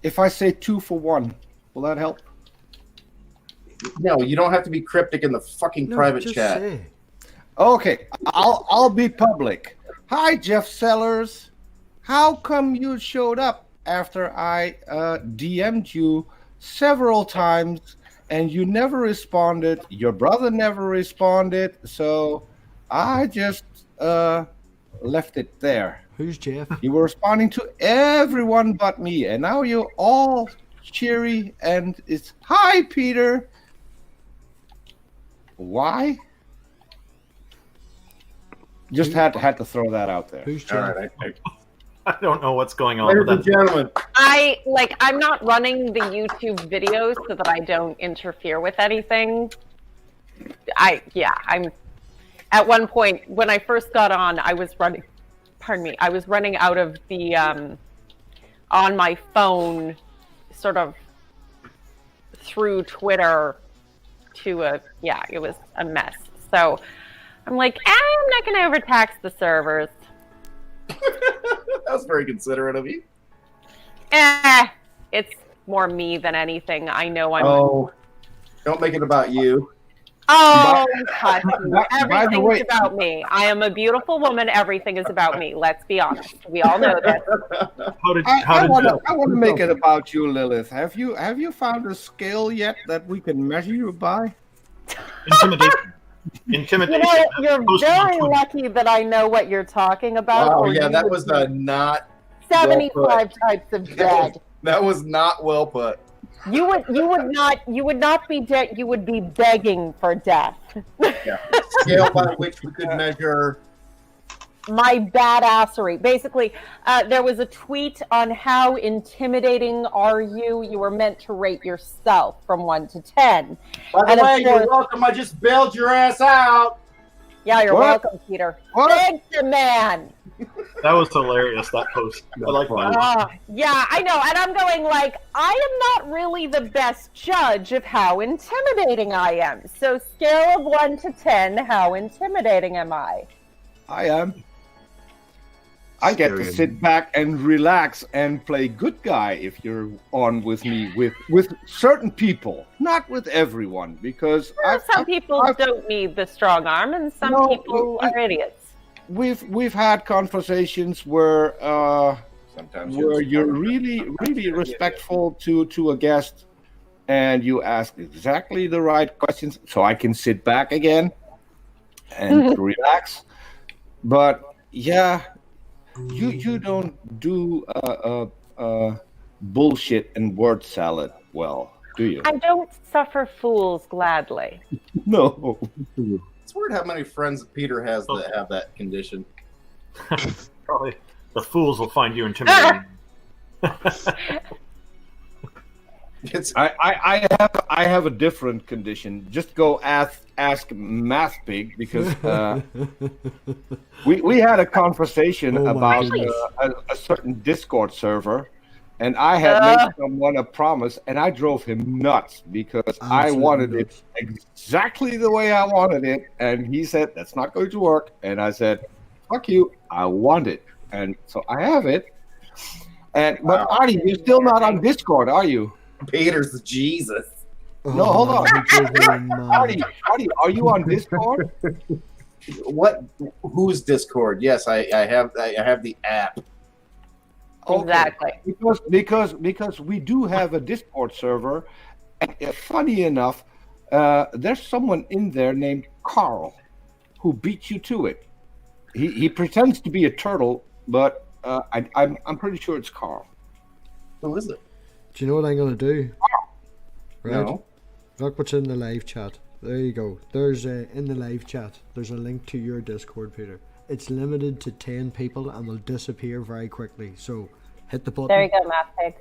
If I say 2 for 1, will that help? No, you don't have to be cryptic in the fucking private just chat. say. Okay, I'll be public. Hi, Jeff Sellers. How come you showed up after I DM'd you several times and you never responded? Your brother never responded, so I just left it there. Who's Jeff? You were responding to everyone but me, and now you're all cheery and it's hi, Peter. why? Just had to throw that out there. Who's All chat? right. I don't know what's going on Ladies with and that. gentlemen, I'm not running the YouTube videos so that I don't interfere with anything. I'm at one point when I first got on, I was running out of the on my phone sort of through Twitter to it was a mess. So I'm like, I'm not going to overtax the servers. that was very considerate of you. It's more me than anything. I know I'm. Oh, don't make it about you. Oh, hush. by the Everything's way- about me. I am a beautiful woman. Everything is about me. Let's be honest. We all know this. I want to make it about you, Lilith. Have you found a scale yet that we can measure you by? Intimidation. You Intimidation. know, you're Posted on very Twitter. lucky that I know what you're talking about. Oh or yeah, you that would was be not 75 types of dead. that was not well put. You would not be dead. You would be begging for death. Yeah. Scale by which we could measure. My badassery. Basically, there was a tweet on how intimidating are you. You were meant to rate yourself from 1 to 10. By And the of way, you're course- welcome. I just bailed your ass out. Yeah, you're What? welcome, Peter. What? Thank you, man. That was hilarious, that post. I like that. Yeah, I know. And I'm going like, I am not really the best judge of how intimidating I am. So scale of 1 to 10, how intimidating am I? I am. I get to sit back and relax and play good guy if you're on with me with certain people, not with everyone, because Some people don't need the strong arm, and some No, people are idiots. we've had conversations where Sometimes you're really respectful to a guest, and you ask exactly the right questions, so I can sit back again and relax. But yeah. You don't do bullshit and word salad well, do you? I don't suffer fools gladly. No. It's weird how many friends Peter has that have that condition. Probably the fools will find you intimidating. It's I have a different condition. Just go ask MathPig, because we had a conversation Oh my about goodness. a certain Discord server, and I had made someone a promise, and I drove him nuts because I Absolutely wanted nuts. it exactly the way I wanted it, and he said that's not going to work, and I said, "Fuck you, I want it," and so I have it. But Artie, you're still not on Discord, are you? Peter's the Jesus. No, hold on. Marty. Artie, are you on Discord? What? Who's Discord? Yes, I have the app. Okay. Exactly. Because we do have a Discord server. And, funny enough, there's someone in there named Carl who beat you to it. He pretends to be a turtle, but I'm pretty sure it's Carl. Who is it? Do you know what I'm going to do? Right? No. Look what's in the live chat. There you go. There's in the live chat. There's a link to your Discord, Peter. It's limited to 10 people and will disappear very quickly. So hit the button. There you go, MathPig.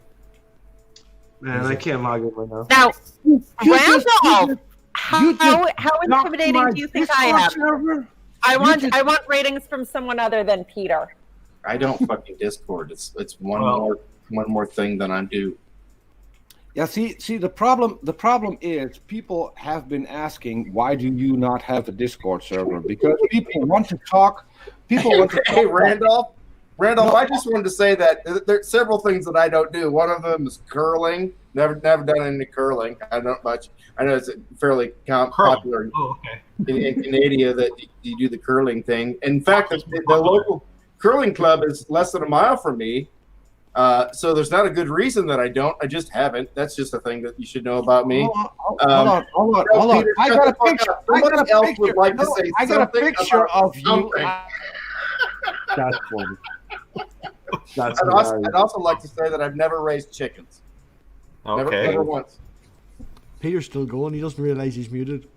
Man, I can't log in right now. Now, just- Randolph, you how just intimidating do you think I am? Server? I want ratings from someone other than Peter. I don't fucking Discord. It's one more thing than I do. Yeah, see, the problem is people have been asking, why do you not have a Discord server? Because people want to talk. People want to Hey, talk. Randolph, I just wanted to say that there's several things that I don't do. One of them is curling. Never done any curling. I don't much. I know it's fairly popular Oh, okay. in Canada that you do the curling thing. In fact, the local curling club is less than a mile from me. So there's not a good reason that I don't. I just haven't. That's just a thing that you should know about me. Hold on. Peter, I shut got the a fuck picture. up. Somebody else would like to say I got a something picture about of you. something. That's funny. That's I'd also like to say that I've never raised chickens. Okay. Never once. Peter's still going. He doesn't realize he's muted.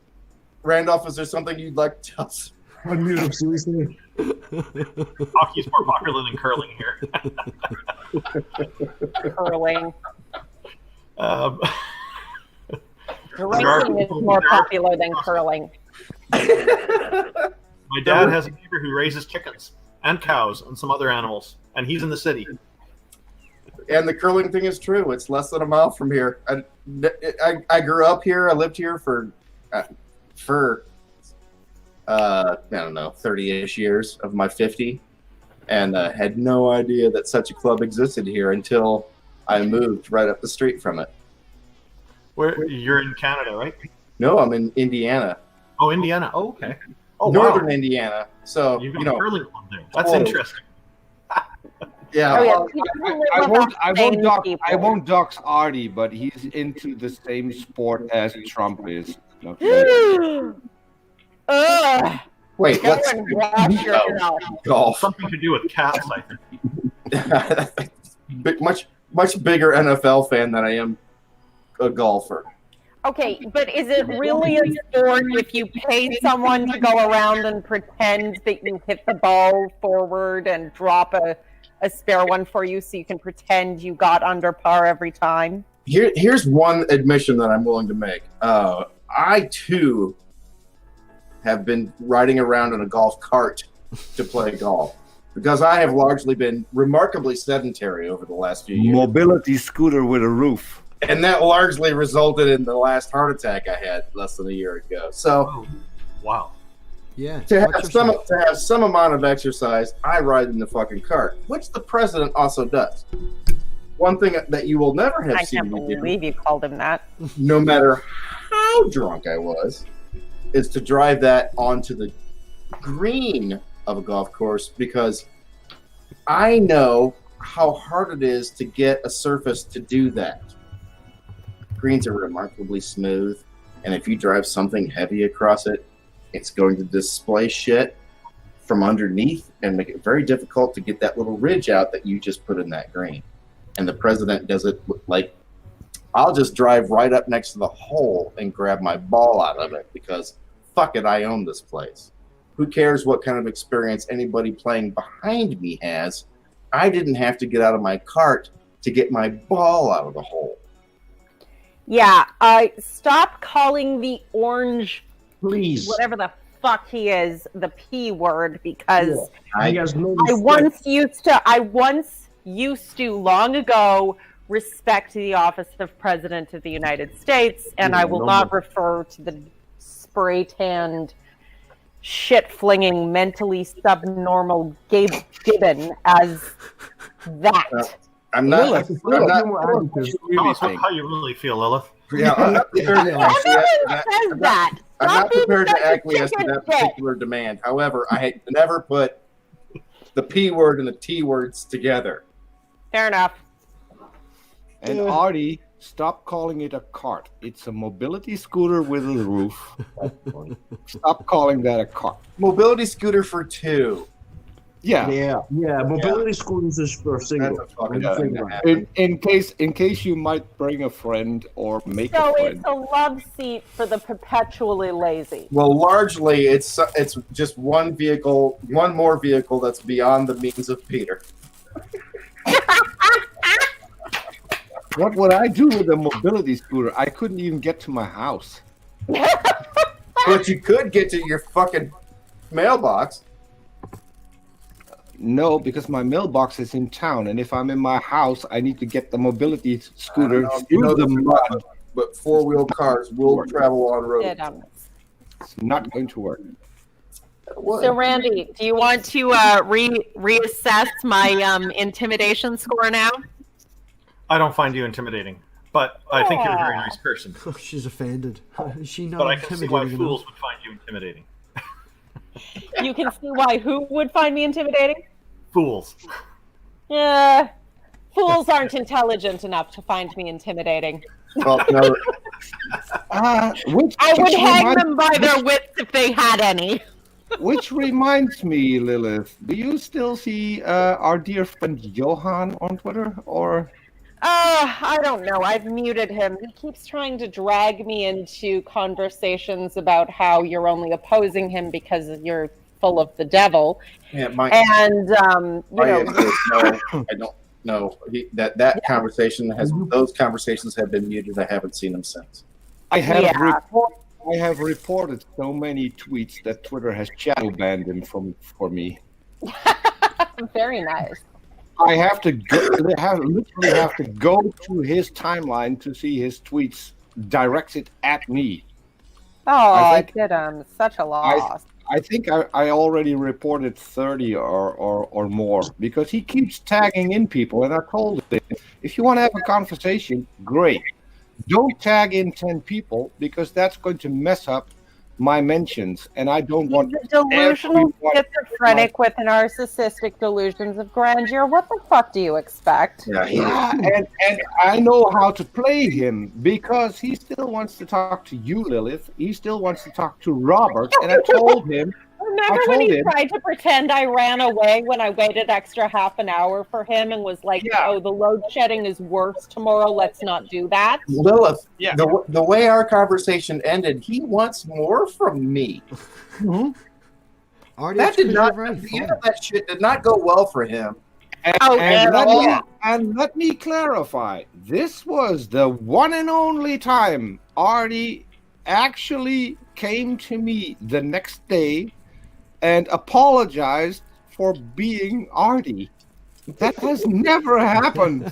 Randolph, is there something you'd like to tell us? Unmute him, seriously. Hockey is more popular than curling here. Curling. Drinking is more popular than curling. My dad has a neighbor who raises chickens and cows and some other animals, and he's in the city. And the curling thing is true. It's less than a mile from here. I grew up here. I lived here for I don't know, 30-ish years of my 50, and had no idea that such a club existed here until I moved right up the street from it. Where you're in Canada, right? No, I'm in Indiana. Oh, Indiana. Oh, okay. Oh, Northern wow. Indiana. So You've got you know, a curling club there. That's interesting. Yeah. Oh, yeah. well, He doesn't live I with won't. us I same won't dox. people. I won't dox Artie, but he's into the same sport as Trump is. Ugh. wait, Go what's and wash yourself. golf? Something to do with cats, I think. much bigger NFL fan than I am a golfer. Okay, but is it really a sport if you pay someone to go around and pretend that you hit the ball forward and drop a spare one for you so you can pretend you got under par every time? Here's one admission that I'm willing to make. I too have been riding around in a golf cart to play golf because I have largely been remarkably sedentary over the last few years. Mobility scooter with a roof. And that largely resulted in the last heart attack I had less than a year ago. So, Oh, wow. Yeah. to have watch yourself. some amount of exercise, I ride in the fucking cart, which the president also does. One thing that you will never have I seen can't me do, believe you called him that. no matter how drunk I was, is to drive that onto the green of a golf course because I know how hard it is to get a surface to do that. Greens are remarkably smooth, and if you drive something heavy across it, it's going to displace shit from underneath and make it very difficult to get that little ridge out that you just put in that green. And the president does it like, I'll just drive right up next to the hole and grab my ball out of it because fuck it, I own this place. Who cares what kind of experience anybody playing behind me has? I didn't have to get out of my cart to get my ball out of the hole. Yeah, stop calling the orange, Please. whatever the fuck he is, the P word, because He has no I respect. once used to long ago respect the office of President of the United States, and I will not refer to the spray-tanned, shit-flinging, mentally subnormal Gibbon as that. I'm not. Tell I'm us not. Tell us how you really feel, Lilith. Yeah, I'm not prepared to Everyone says that. I'm Stop not being prepared to such a acquiesce to chicken that shit. particular demand. However, I had never put the P word and the T words together. Fair enough. And Artie, stop calling it a cart. It's a mobility scooter with a roof. Stop calling that a cart. Mobility scooter for two. Yeah. Yeah. Mobility scooters is for single. That's a fucking Yeah. thing to happen. In case you might bring a friend or make So a friend. it's a love seat for the perpetually lazy. Well, largely, it's just one vehicle, one more vehicle that's beyond the means of Peter. What would I do with a mobility scooter? I couldn't even get to my house. But you could get to your fucking mailbox. No, because my mailbox is in town, and if I'm in my house, I need to get the mobility scooter through the mud. But four-wheel cars will travel on roads. It's not going to work. So, Randy, do you want to reassess my intimidation score now? I don't find you intimidating, but I think you're a very nice person. Oh, she's offended. Is she not But I can see why intimidating fools enough? would find you intimidating. You can see why who would find me intimidating? Fools. Yeah, fools aren't intelligent enough to find me intimidating. Well, no, I would hang them by their wits if they had any. Which reminds me, Lilith, do you still see our dear friend Johan on Twitter? Or I don't know. I've muted him. He keeps trying to drag me into conversations about how you're only opposing him because you're full of the devil. Yeah, and you know, no, I don't know. That conversation those conversations have been muted. I haven't seen them since. I have reported so many tweets that Twitter has shadow banned him for me. Very nice. I literally have to go to his timeline to see his tweets directed at me. Oh, I did such a loss. I think I already reported 30 or more because he keeps tagging in people, and I told him, if you want to have a conversation, great. Don't tag in 10 people because that's going to mess up my mentions, and I don't want delusional schizophrenic with narcissistic delusions of grandeur. What the fuck do you expect? Yeah, and I know how to play him because he still wants to talk to you, Lilith. He still wants to talk to Robert, and I told him. Remember when he tried to pretend I ran away when I waited extra half an hour for him and was like, oh, the load shedding is worse tomorrow, let's not do that? Lilith, the way our conversation ended, he wants more from me. Mm-hmm. That did not, that shit did not go well for him. And let me clarify, this was the one and only time Artie actually came to me the next day and apologized for being Artie. That has never happened.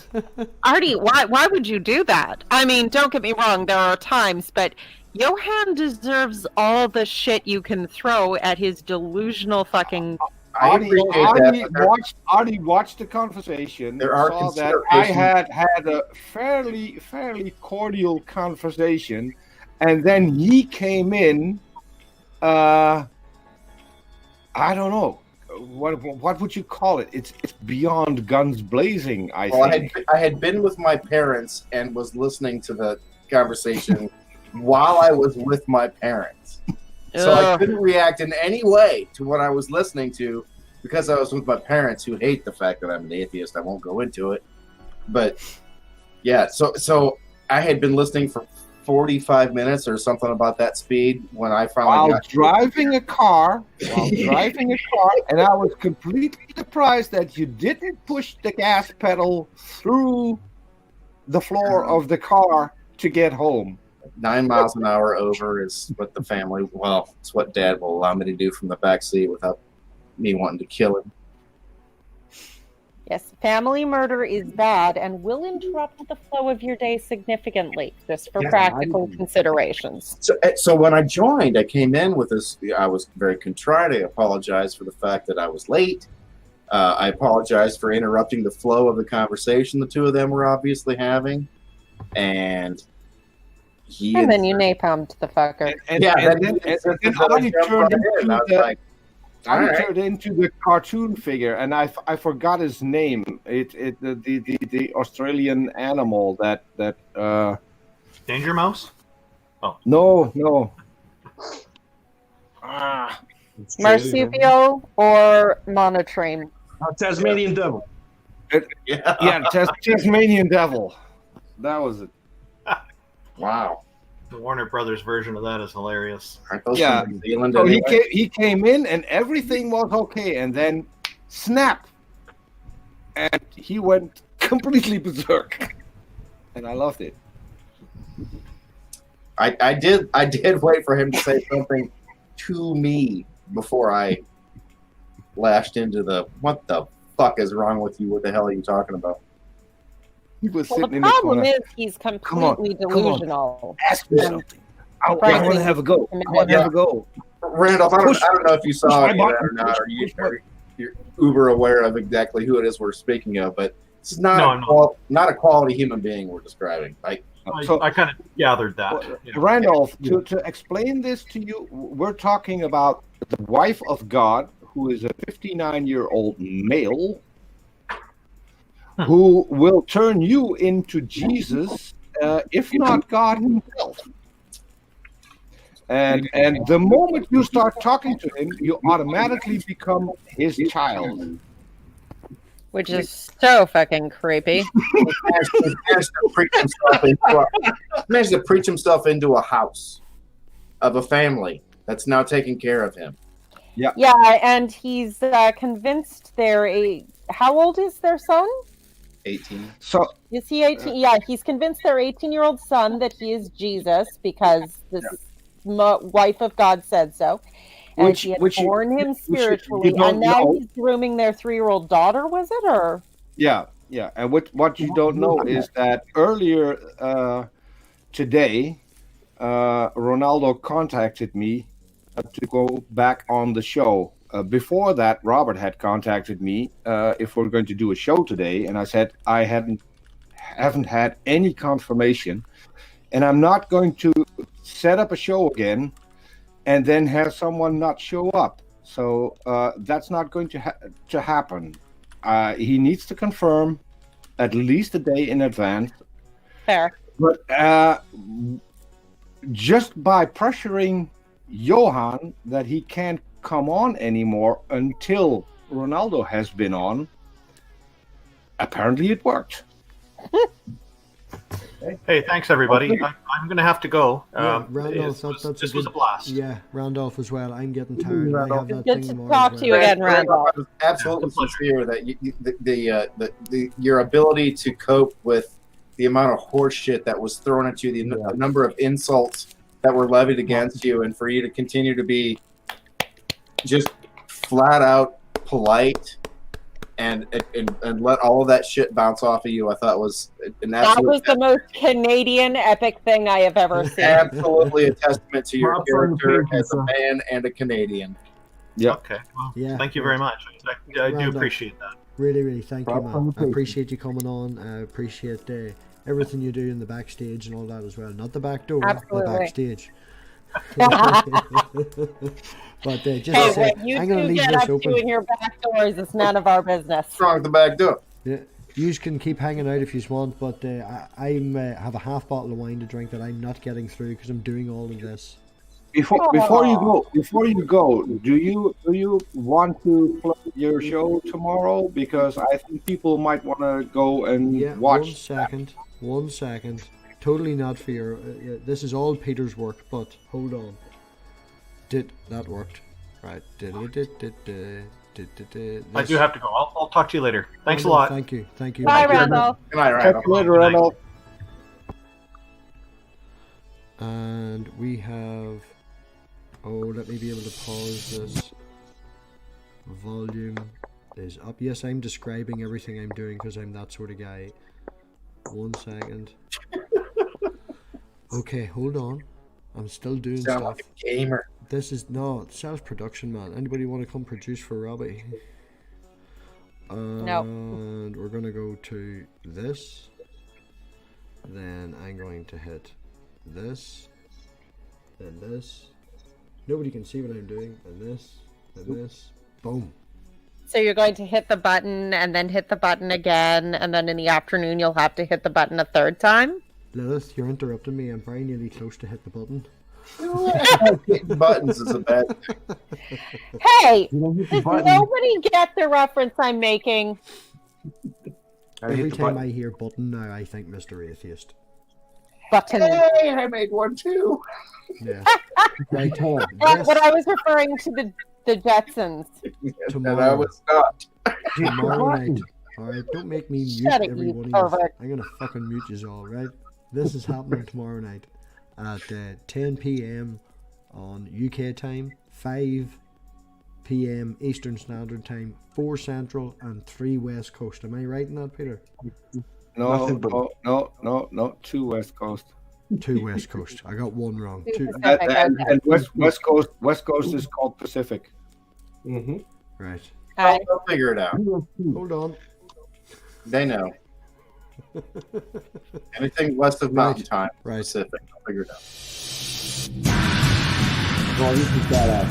Artie, why would you do that? I mean, don't get me wrong, there are times, but Johan deserves all the shit you can throw at his delusional fucking... Artie watched the conversation. There are saw that I had a fairly cordial conversation, and then he came in. I don't know what would you call it? It's beyond guns blazing. I think I had been with my parents and was listening to the conversation while I was with my parents. So I couldn't react in any way to what I was listening to because I was with my parents who hate the fact that I'm an atheist. I won't go into it. But yeah, so I had been listening for 45 minutes or something about that speed when I finally got driving a car, and I was completely surprised that you didn't push the gas pedal through the floor of the car to get home. 9 miles an hour over is what the family, well, it's what Dad will allow me to do from the back seat without me wanting to kill him. Yes, family murder is bad and will interrupt the flow of your day significantly, just for practical considerations. So when I joined, I came in with this, I was very contrite. I apologized for the fact that I was late. I apologized for interrupting the flow of the conversation the two of them were obviously having. And then you napalmed the fucker. And Artie turned into the cartoon figure, and I forgot his name. The Australian animal that Danger Mouse? Oh no. Marsupial or monotreme? Tasmanian devil. Tasmanian devil. That was it. Wow. The Warner Brothers version of that is hilarious. Yeah. So he came in and everything was okay, and then snap, and he went completely berserk, and I loved it. I did wait for him to say something to me before I lashed into the what the fuck is wrong with you? What the hell are you talking about? The problem is he's completely delusional. Ask me something. I want to have a go. Randolph, I don't know if you saw it or not, or you're uber aware of exactly who it is we're speaking of, but it's not a quality human being we're describing. I kind of gathered that. Randolph, to explain this to you, we're talking about the wife of God, who is a 59-year-old male, who will turn you into Jesus, if not God himself. And the moment you start talking to him, you automatically become his child. Which is so fucking creepy. He managed to preach himself into a house of a family that's now taking care of him. Yeah, and he's convinced how old is their son? 18. So Is he 18? Yeah, he's convinced their 18-year-old son that he is Jesus because this wife of God said so. And she had born him spiritually, and now he's grooming their 3-year-old daughter, was it? Or Yeah. And what you don't know is that earlier today, Ronaldo contacted me to go back on the show. Before that, Robert had contacted me if we're going to do a show today, and I said I haven't had any confirmation, and I'm not going to set up a show again and then have someone not show up. So that's not going to happen. He needs to confirm at least a day in advance. fair. But just by pressuring Johan that he can't come on anymore until Ronaldo has been on, apparently it worked. Hey, thanks everybody. I'm going to have to go. Randolph, this was a blast. Yeah, Randolph as well. I'm getting tired. I have that Good thing to tomorrow talk as to you well. again, Randolph. I was absolutely sincere that your ability to cope with the amount of horse shit that was thrown at you, the number of insults that were levied against you, and for you to continue to be just flat out polite and let all of that shit bounce off of you, I thought was an absolute. That was the most Canadian epic thing I have ever seen. Absolutely a testament to your character as a man and a Canadian. Yeah. Okay. Well, Yeah. thank you very much. I do appreciate that. Really, really, thank you, man. I appreciate you coming on. I appreciate everything you do in the backstage and all that as well. Not the back door, Absolutely. the backstage. But just to say, What you I'm going to two leave get this up open. to in your back doors is none of our business. What's wrong with the back door? Yeah, you can keep hanging out if you want, but I have a half bottle of wine to drink that I'm not getting through because I'm doing all of this. Before you go, do you want to plug your show tomorrow? Because I think people might want to go and watch. 1 second. Totally not for your. This is all Peter's work, but hold on. That worked? Right. I do have to go. I'll talk to you later. Thanks a lot. Thank you. Bye, Randolph. Good night, Randolph. Later, Randolph. And we have. Oh, let me be able to pause this. Volume is up. Yes, I'm describing everything I'm doing because I'm that sort of guy. 1 second. Okay, hold on. I'm still doing Sound stuff. like a gamer. This is self-production, man. Anybody want to come produce for Robbie? No. And we're gonna go to this. Then I'm going to hit this. Then this. Nobody can see what I'm doing. And this. And this. Boom. So you're going to hit the button and then hit the button again, and then in the afternoon you'll have to hit the button a third time? Lilith, you're interrupting me. I'm very nearly close to hit the button. Hitting buttons is a bad thing. Hey! Does nobody get the reference I'm making? Every time I hear button now, I think Mr. Atheist. Button. Hey, I made one too. Yeah. Right. But I was referring to the Jetsons. And I was not. Tomorrow night. Alright, don't make me mute Shut it, every you one of you. pervert. I'm gonna fucking mute you all, right? This is happening tomorrow night at 10 p.m. on UK time, 5 p.m. Eastern Standard Time, 4 Central, and 3 West Coast. Am I right in that, Peter? No. 2 West Coast. 2 West Coast. I got one wrong. And West Coast is called Pacific. Mm-hmm. Right. I'll figure it out. Hold on. They know. Anything west of Mountain Time, Right. Pacific. I'll figure it out. Well, you can shut up.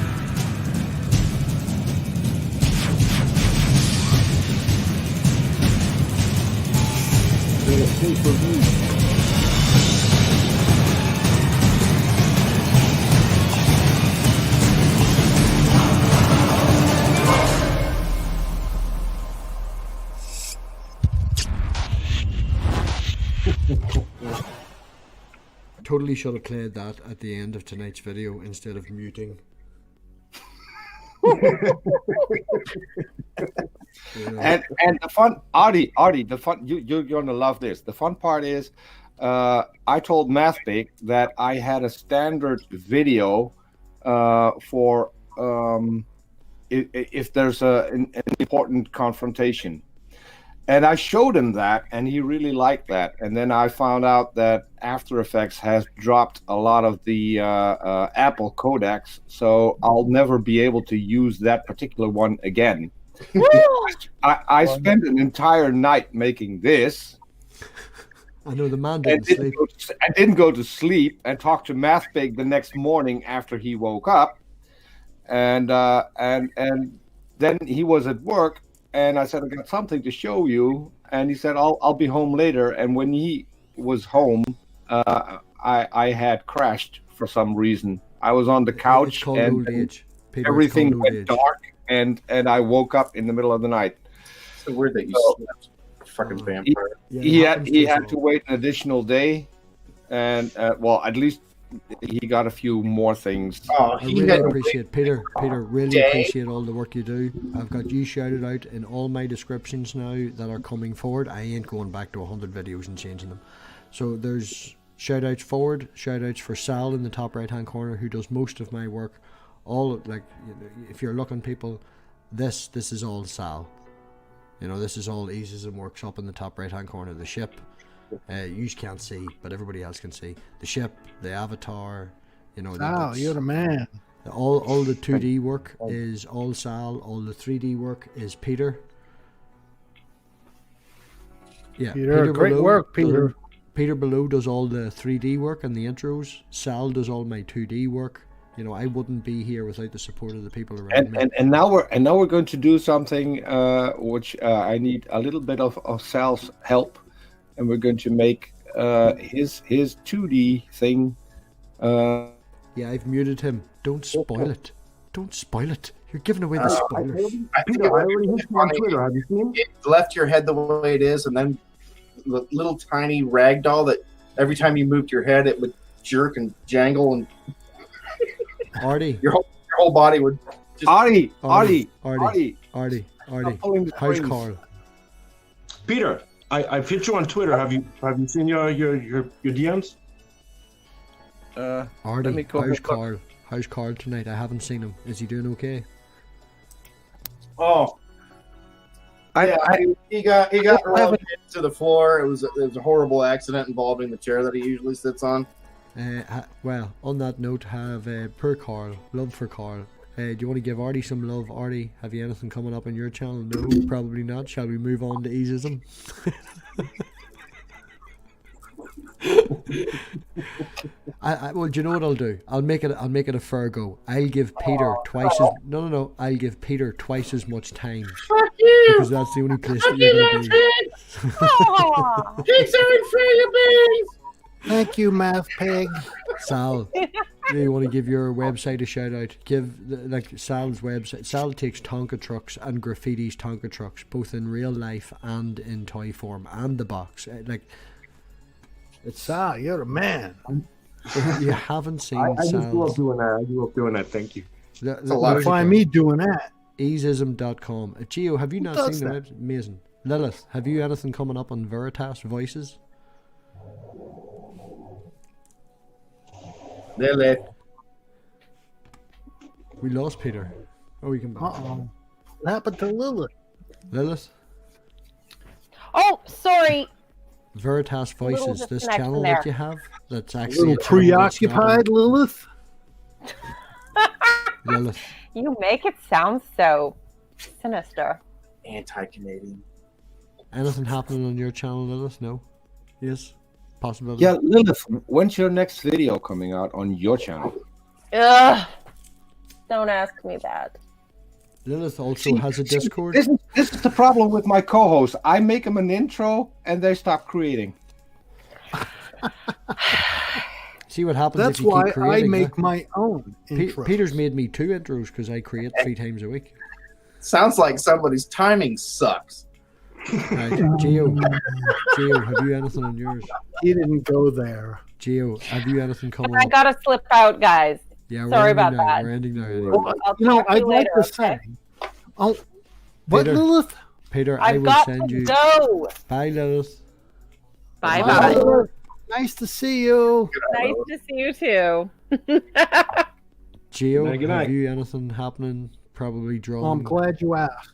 totally should have played that at the end of tonight's video instead of muting. And the fun, Artie, the fun, you're gonna love this. The fun part is, I told MathPig that I had a standard video for if there's an important confrontation. And I showed him that, and he really liked that. And then I found out that After Effects has dropped a lot of the Apple codecs, so I'll never be able to use that particular one again. I spent an entire night making this. I know the man didn't sleep. I didn't go to sleep and talk to MathPig the next morning after he woke up, and then he was at work. And I said, I got something to show you. And he said, I'll be home later. And when he was home, I had crashed for some reason. I was on the couch and everything went dark. And I woke up in the middle of the night. It's so weird that you slept. Fucking vampire. He had to wait an additional day. And, well, at least he got a few more things. I really appreciate Peter. Really appreciate all the work you do. I've got you shouted out in all my descriptions now that are coming forward. I ain't going back to 100 videos and changing them. So there's shout outs forward, shout outs for Sal in the top right hand corner who does most of my work. All like, if you're looking, people, this is all Sal. You know, this is all Atheism works up in the top right hand corner. The ship. You can't see, but everybody else can see the ship, the avatar. You know. Oh, you're the man. All the 2D work is all Sal. All the 3D work is Peter. Yeah, Peter great below, work, Peter. Peter below does all the 3D work and the intros. Sal does all my 2D work. You know, I wouldn't be here without the support of the people around me. And now we're going to do something which I need a little bit of Sal's help. And we're going to make his 2D thing. Yeah, I've muted him. Don't spoil it. Don't spoil it. You're giving away the spoilers. Peter, I already hit you on Twitter. Have you seen it? It left your head the way it is, and then the little tiny rag doll that every time you moved your head, it would jerk and jangle, and Artie, your whole body would. Just... Artie. How's Carl? Peter. I've hit you on Twitter. Have you seen your DMs? Artie, how's Carl? How's Carl tonight? I haven't seen him. Is he doing okay? Oh, he got rolled to the floor. It was a horrible accident involving the chair that he usually sits on. Well, on that note, have per Carl, love for Carl. Do you want to give Artie some love? Artie, have you anything coming up on your channel? No, probably not. Shall we move on to atheism? Well, do you know what I'll do? I'll make it a fair go. I'll give Peter twice as I'll give Peter twice as much time. Fuck you! Because that's the only place that you're gonna be. Pigs aren't for your beans! Thank you, MathPig. Sal, do you want to give your website a shout out? Give Sal's website. Sal takes Tonka trucks and graffitis Tonka trucks, both in real life and in toy form, and the box. It's Sal, you're a man. If you haven't seen I just Sal's, grew up doing that. I grew up doing that. Thank you. That's a lot of find me doing that. Atheism.com. Gio, have you not seen that? Amazing. Lilith, have you anything coming up on Veritas Voices? Lilith. We lost Peter. Oh, we can back. Uh-oh. What happened to Lilith? Lilith? Oh, sorry. Veritas Voices, this channel that you have, that's actually a little preoccupied, Lilith. Lilith. You make it sound so sinister. Anti-Canadian. Anything happening on your channel, Lilith? No? Yes? Possibility? Yeah, Lilith, when's your next video coming out on your channel? Ugh. Don't ask me that. Lilith also has a Discord. This is the problem with my co-hosts. I make them an intro and they stop creating. See what happens That's if you why keep creating. I make my own intros. Peter's made me 2 intros because I create 3 times a week. Sounds like somebody's timing sucks. Right, Gio, have you anything on yours? He didn't go there. Gio, have you anything coming I up? gotta slip out, guys. Yeah, we're Sorry ending about now. that. We're ending now. Anyway. Well, I'll you know, talk to I'd you like later, to say, okay? oh, what, Peter. Lilith? Peter, I I've will got send to you. go. Bye, Lilith. Bye Bye, bye. Lilith. Nice to see you. Nice to see you too. Gio, Good have night. you anything happening? Probably drawn. Well, I'm glad you asked.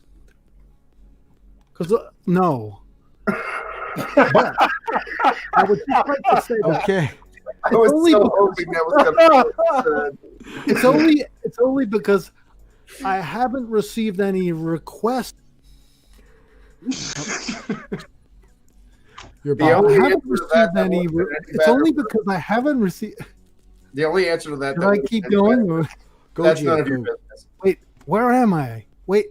Because, no. But I would just like to say that Okay. I was only so because- hoping that was going to it's only because I haven't received any requests. You're The back. I only haven't answer to received that any. won't get any It's better. only because I haven't received. The only answer to that. Should that I won't keep get any going? better. Or- Go, That's Gio, none of your go. business. Wait, where am I? Wait,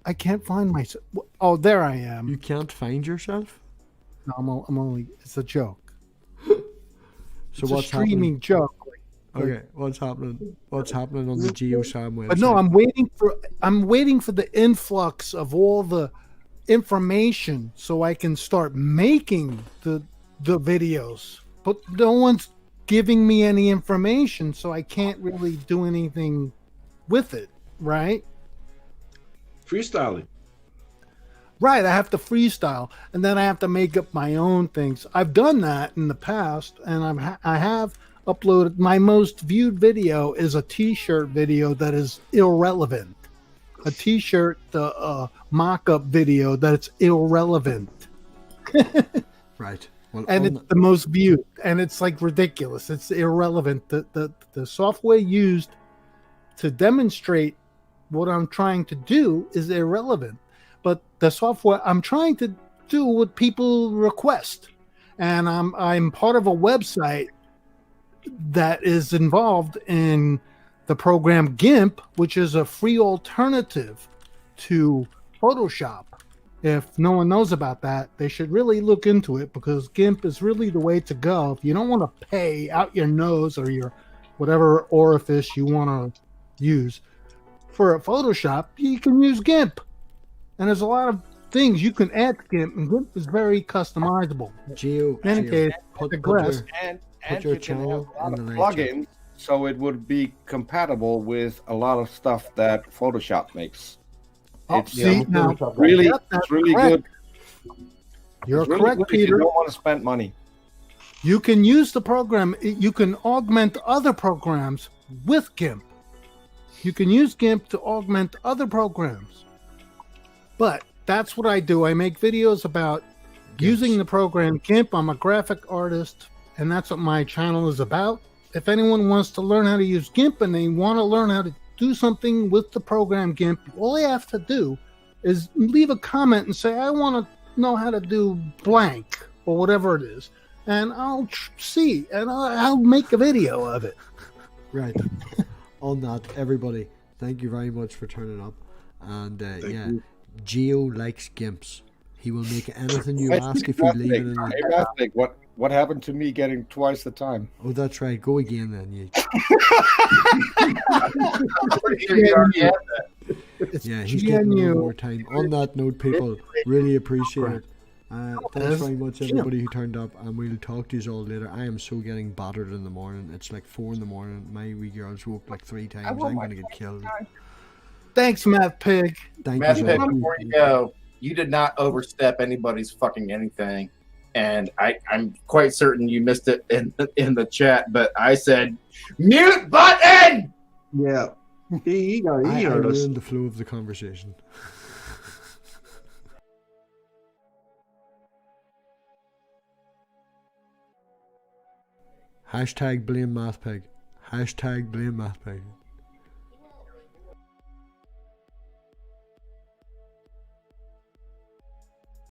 I can't find myself. Oh, there I am. You can't find yourself? No, I'm only. It's a joke. So It's what's a streaming happening? joke. Okay, what's happening? What's happening on the GeoSam website? But no, I'm waiting for the influx of all the information so I can start making the videos. But no one's giving me any information, so I can't really do anything with it, right? Freestyling. Right, I have to freestyle, and then I have to make up my own things. I've done that in the past, and I have uploaded. My most viewed video is a T-shirt video that is irrelevant. A T-shirt, the mock-up video that's irrelevant, Right. Well, and on it's the most viewed, and it's like ridiculous. It's irrelevant. The software used to demonstrate what I'm trying to do is irrelevant. But the software I'm trying to do what people request, and I'm part of a website that is involved in the program GIMP, which is a free alternative to Photoshop. If no one knows about that, they should really look into it, because GIMP is really the way to go. If you don't want to pay out your nose or your whatever orifice you want to use for a Photoshop, you can use GIMP. And there's a lot of things you can add to GIMP, and GIMP is very customizable. Geo, In any Geo, case, put digress. And your you can have channel a lot in of the link chat. plugins, so it would be compatible with a lot of stuff that Photoshop makes. Oh, It's, see, now, really, Yep, that's it's really correct. good. You're It's really correct, good if you Peter. don't want to spend money. You can use the program. You can augment other programs with GIMP. You can use GIMP to augment other programs. But that's what I do. I make videos about using the program GIMP. I'm a graphic artist, and that's what my channel is about. If anyone wants to learn how to use GIMP and they want to learn how to do something with the program GIMP, all they have to do is leave a comment and say, I want to know how to do blank or whatever it is. And I'll see, and I'll make a video of it. Right. On that, everybody, thank you very much for turning up. And yeah, Geo likes gimps. He will make anything you ask if you leave it in Hey, the... MathPig, what happened to me getting twice the time? Oh, that's right. Go again then. You... Yeah, he's getting one more time. On that note, people, really appreciate it. Thanks very much, everybody who turned up, and we'll talk to you all later. I am so getting battered in the morning. It's like 4 in the morning. My wee girl's woke like 3 times. I'm going to get killed. Thanks, MathPig. Thank you. MathPig, so much. before you go, you did not overstep anybody's fucking anything. And I'm quite certain you missed it in the chat, but I said, mute button! Yeah. He I heard us. ruined the flow of the conversation. Hashtag blame MathPig. Hashtag blame MathPig.